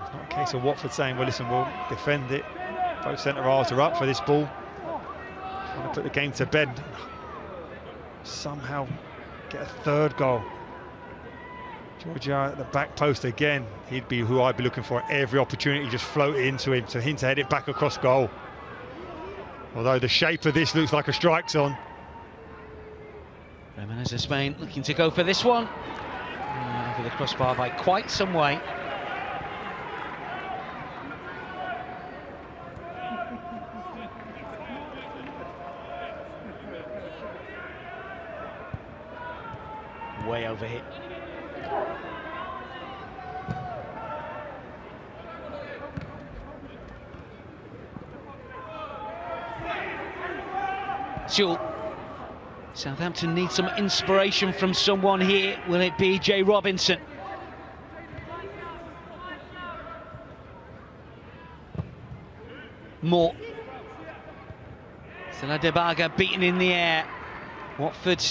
It's not a case of Watford saying, well, listen, we'll defend it. Both centre-halves are up for this ball. Trying to put the game to bed. Somehow get a third goal. Georgia at the back post again. He'd be who I'd be looking for at every opportunity, just float it into him, to him to head it back across goal. Although the shape of this looks like a strike zone. Jimenez of Spain looking to go for this one. Over the crossbar by quite some way. Way over hit. Sewell. Southampton needs some inspiration from someone here. Will it be Jay Robinson? Moore. Debaga beaten in the air. Watford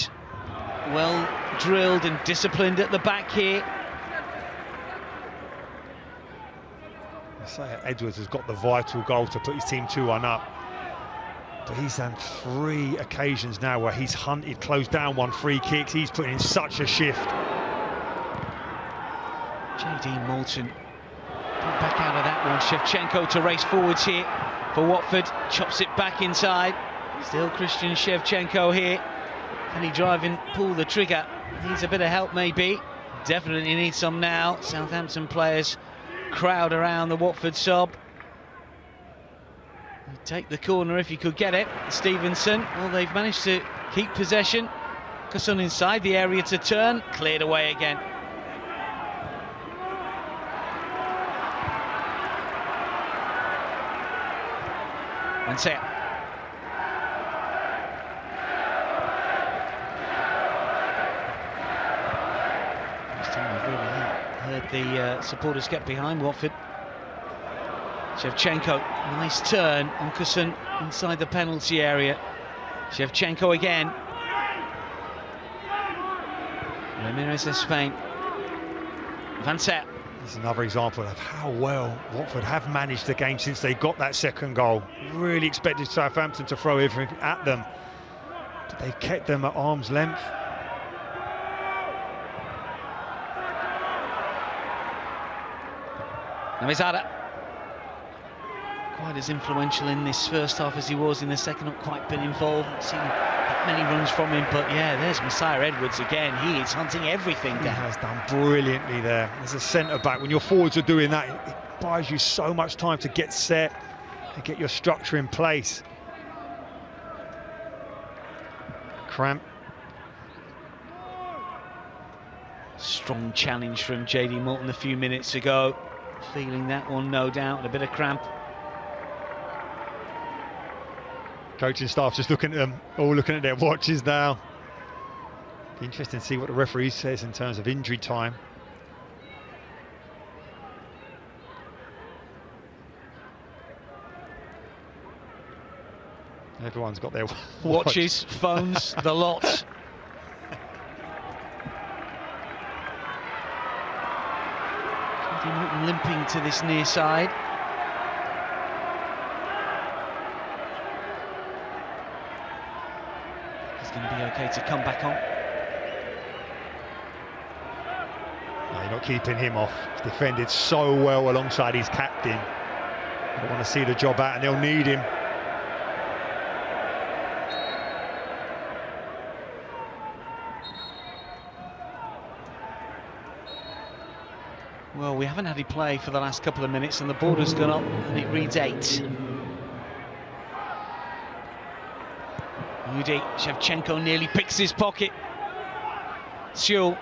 well drilled and disciplined at the back here. Masai Edwards has got the vital goal to put his team 2-1 up. But he's had 3 occasions now where he's hunted, closed down, won free kicks. He's putting in such a shift. J.D. Moulton pulled back out of that one. Shevchenko to race forwards here for Watford. Chops it back inside. Still Christian Shevchenko here. Can he drive and pull the trigger? Needs a bit of help maybe. Definitely needs some now. Southampton players crowd around the Watford sub. He'd take the corner if he could get it. Stevenson, well, they've managed to keep possession. Cusson inside the area to turn, cleared away again. And set. This time we've really heard the supporters get behind Watford. Shevchenko, nice turn on Cusson inside the penalty area. Shevchenko again. Ramirez of Spain. Van Set. This is another example of how well Watford have managed the game since they got that second goal. Really expected Southampton to throw everything at them, but they've kept them at arm's length. Namizada. Quite as influential in this first half as he was in the second, not quite been involved. Seen that many runs from him, but yeah, there's Messiah Edwards again. He is hunting everything down. He has done brilliantly there. As a centre-back, when your forwards are doing that, it buys you so much time to get set and get your structure in place. Cramp. Strong challenge from JD Morton a few minutes ago. Feeling that one, no doubt, a bit of cramp. Coaching staff just looking at them, all looking at their watches now. Be interesting to see what the referee says in terms of injury time. Everyone's got their watches, phones, the lot. JD Morton limping to this near side. He's going to be okay to come back on. No, you're not keeping him off. He's defended so well alongside his captain. They want to see the job out and they'll need him. Well, we haven't had it play for the last couple of minutes and the border's gone up and it reads 8. Yudi Shevchenko nearly picks his pocket. Sewell.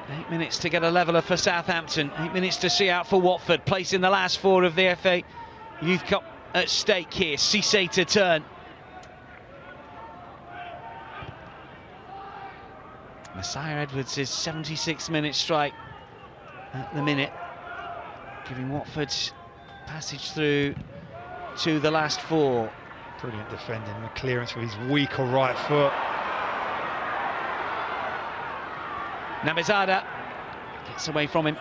8 minutes to get a leveller for Southampton. 8 minutes to see out for Watford. Place in the last 4 of the FA Youth Cup at stake here. Cisse to turn. Messiah Edwards' 76-minute strike at the minute, giving Watford passage through to the last 4. Brilliant defending, the clearance with his weaker right foot. Nabizada gets away from him.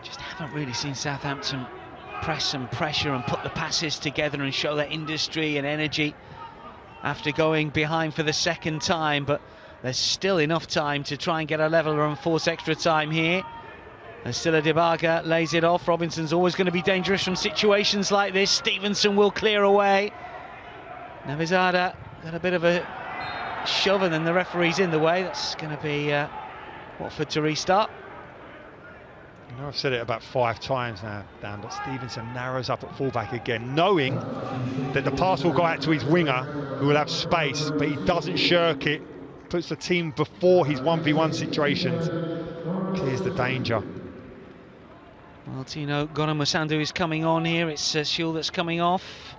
Just haven't really seen Southampton press and pressure and put the passes together and show their industry and energy after going behind for the second time, but there's still enough time to try and get a leveller and force extra time here. Silla Dibaga lays it off. Robinson's always going to be dangerous from situations like this. Stevenson will clear away. Nabizada got a bit of a shove and then the referee's in the way. That's going to be Watford to restart. I know I've said it about 5 times now, Dan, but Stevenson narrows up at fullback again, knowing that the pass will go out to his winger, who will have space, but he doesn't shirk it, puts the team before his 1v1 situations, clears the danger. Well, Tino Gonamusandu is coming on here. It's Sewell that's coming off.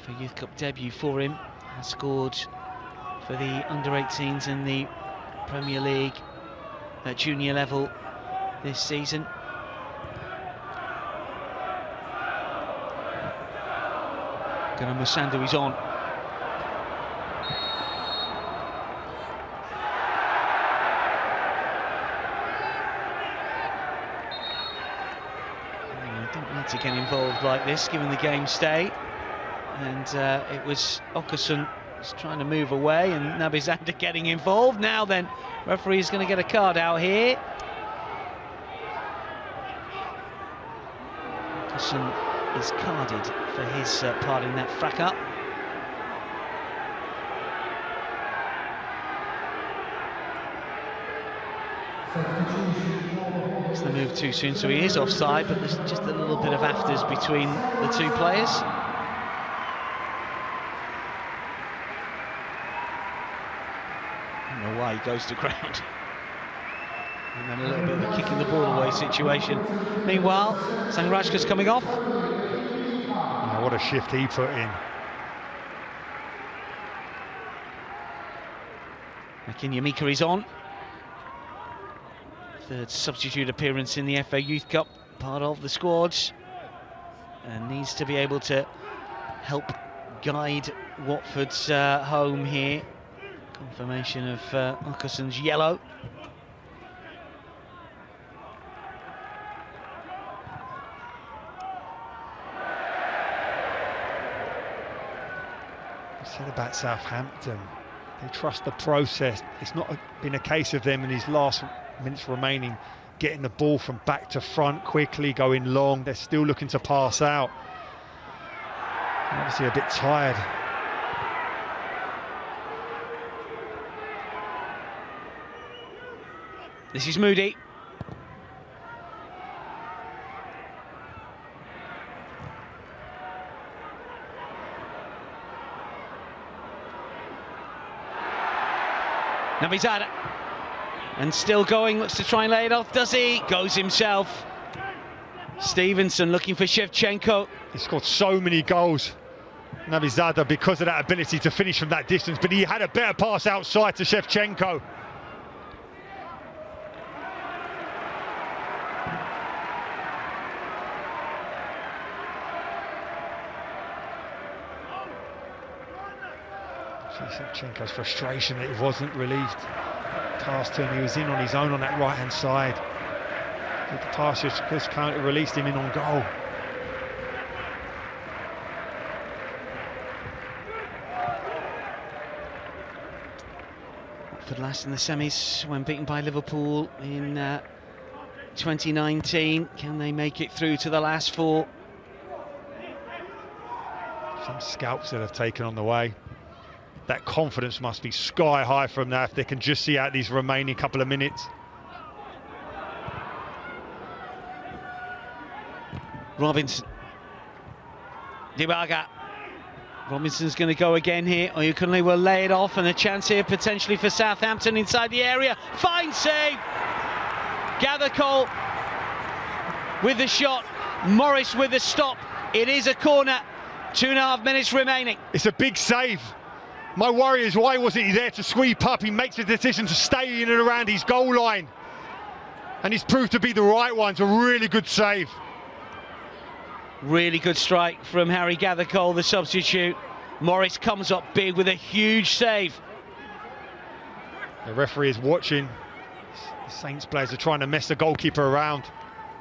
For Youth Cup debut for him. Has scored for the under-18s in the Premier League at junior level this season. Gonamusandu is on. Don't need to get involved like this, given the game stay. And it was Okerson trying to move away, and Nabizada getting involved. Now then, referee is going to get a card out here. Okerson is carded for his part in that fracas. It's the move too soon, so he is offside, but there's just a little bit of afters between the two players. I don't know why he goes to ground. And then a little bit of a kicking the ball away situation. Meanwhile, Sangrajka's coming off. Oh, what a shift he put in. Yamika is on. Third substitute appearance in the FA Youth Cup, part of the squad, and needs to be able to help guide Watford's home here. Confirmation of Okerson's yellow. I said about Southampton, They trust the process. It's not been a case of them in these last minutes remaining getting the ball from back to front quickly, going long. They're still looking to pass out. Obviously a bit tired. This is Moody. Nabizada. And still going, looks to try and lay it off, does he? Goes himself. Stevenson looking for Shevchenko. He scored so many goals, Nabizada, because of that ability to finish from that distance, but he had a better pass outside to Shevchenko. Shevchenko's frustration that he wasn't relieved. Task to him, he was in on his own on that right-hand side. The task just counter released him in on goal. Watford last in the semis when beaten by Liverpool in 2019. Can they make it through to the last four? Some scalps that have taken on the way. That confidence must be sky high from that if they can just see out these remaining couple of minutes. Robinson. Dibaga. Robinson's going to go again here. Oyukunle will lay it off, and a chance here potentially for Southampton inside the area. Fine save. Gather Cole with the shot. Morris with the stop. It is a corner. 2.5 minutes remaining. It's a big save. My worry is, why wasn't he there to sweep up? He makes the decision to stay in and around his goal line. And he's proved to be the right one. It's a really good save. Really good strike from Harry Gathercole, the substitute. Morris comes up big with a huge save. The referee is watching. The Saints players are trying to mess the goalkeeper around.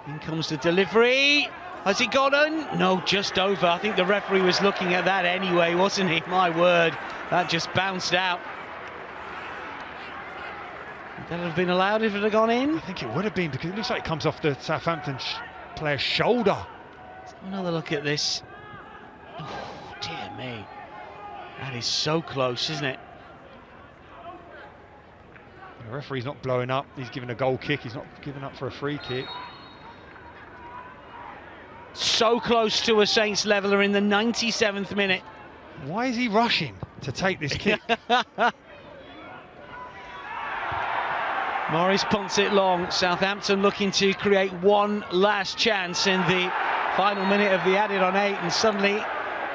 In comes the delivery. Has it gone on? No, just over. I think the referee was looking at that anyway, wasn't he? My word, that just bounced out. Would that have been allowed if it had gone in? I think it would have been, because it looks like it comes off the Southampton player's shoulder. Let's have another look at this. Oh, dear me. That is so close, isn't it? The referee's not blowing up. He's giving a goal kick. He's not giving up for a free kick. So close to a Saints leveller in the 97th minute. Why is he rushing to take this kick? Morris punts it long. Southampton looking to create one last chance in the final minute of the added on 8, and suddenly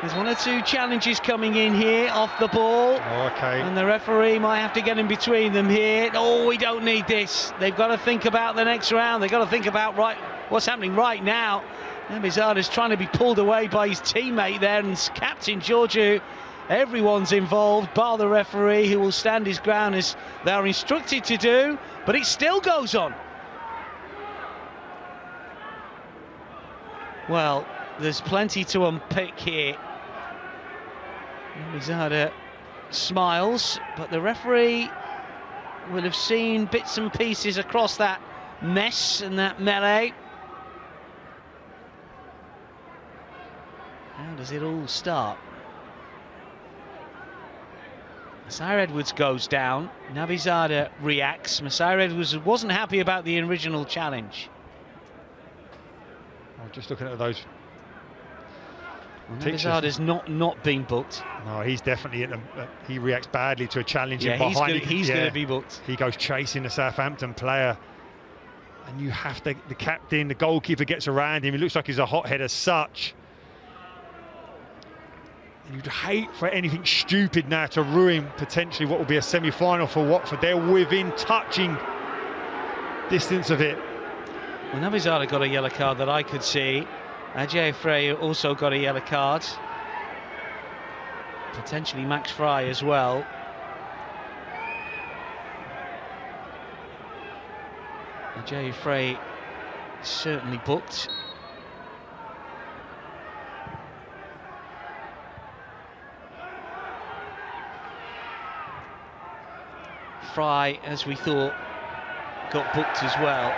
there's one or two challenges coming in here off the ball. Oh, okay. And the referee might have to get in between them here. Oh, we don't need this. They've got to think about the next round. They've got to think about what's happening right now. Nabizada's trying to be pulled away by his teammate there, and Captain Georgiou. Everyone's involved, bar the referee, who will stand his ground as they are instructed to do, but it still goes on. Well, there's plenty to unpick here. Nabizada smiles, but the referee will have seen bits and pieces across that mess and that melee. How does it all start? Messiah Edwards goes down. Nabizada reacts. Messiah Edwards wasn't happy about the original challenge. I'm just looking at those. Well, Nabizada's not been booked. No, he's definitely at he reacts badly to a challenge. Yeah, behind he's going to be booked. He goes chasing the Southampton player, and you have to. The captain, the goalkeeper, gets around him. He looks like he's a hothead as such. You'd hate for anything stupid now to ruin potentially what will be a semi-final for Watford. They're within touching distance of it. Well, Nabizada got a yellow card that I could see. Ajay Frey also got a yellow card. Potentially Max Fry as well. Ajay Frey certainly booked. Fry, as we thought, got booked as well.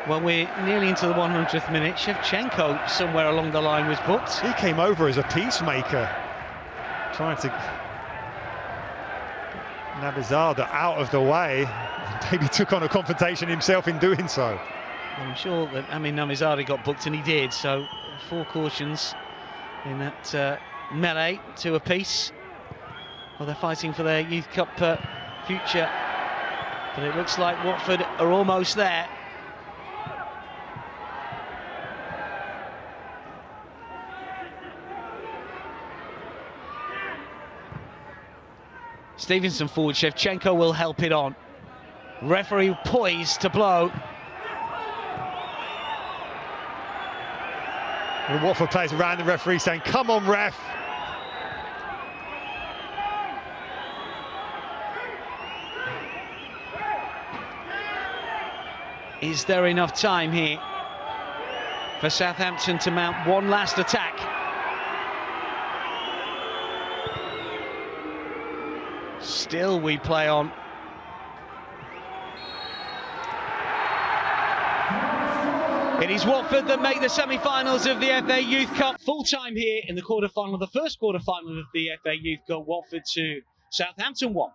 Well, we're nearly into the 100th minute. Shevchenko, somewhere along the line, was booked. He came over as a peacemaker, trying to Nabizada out of the way. Maybe took on a confrontation himself in doing so. I'm sure that Nabizada got booked, and he did. So 4 cautions in that melee, 2 apiece. Well, they're fighting for their Youth Cup future, but it looks like Watford are almost there. Stevenson forward, Shevchenko will help it on. Referee poised to blow. The Watford players around the referee saying, "Come on, ref." Is there enough time here for Southampton to mount one last attack? Still we play on. It is Watford that make the semi-finals of the FA Youth Cup. Full time here in the quarter-final, the first quarter-final of the FA Youth Cup. Watford 2, Southampton 1.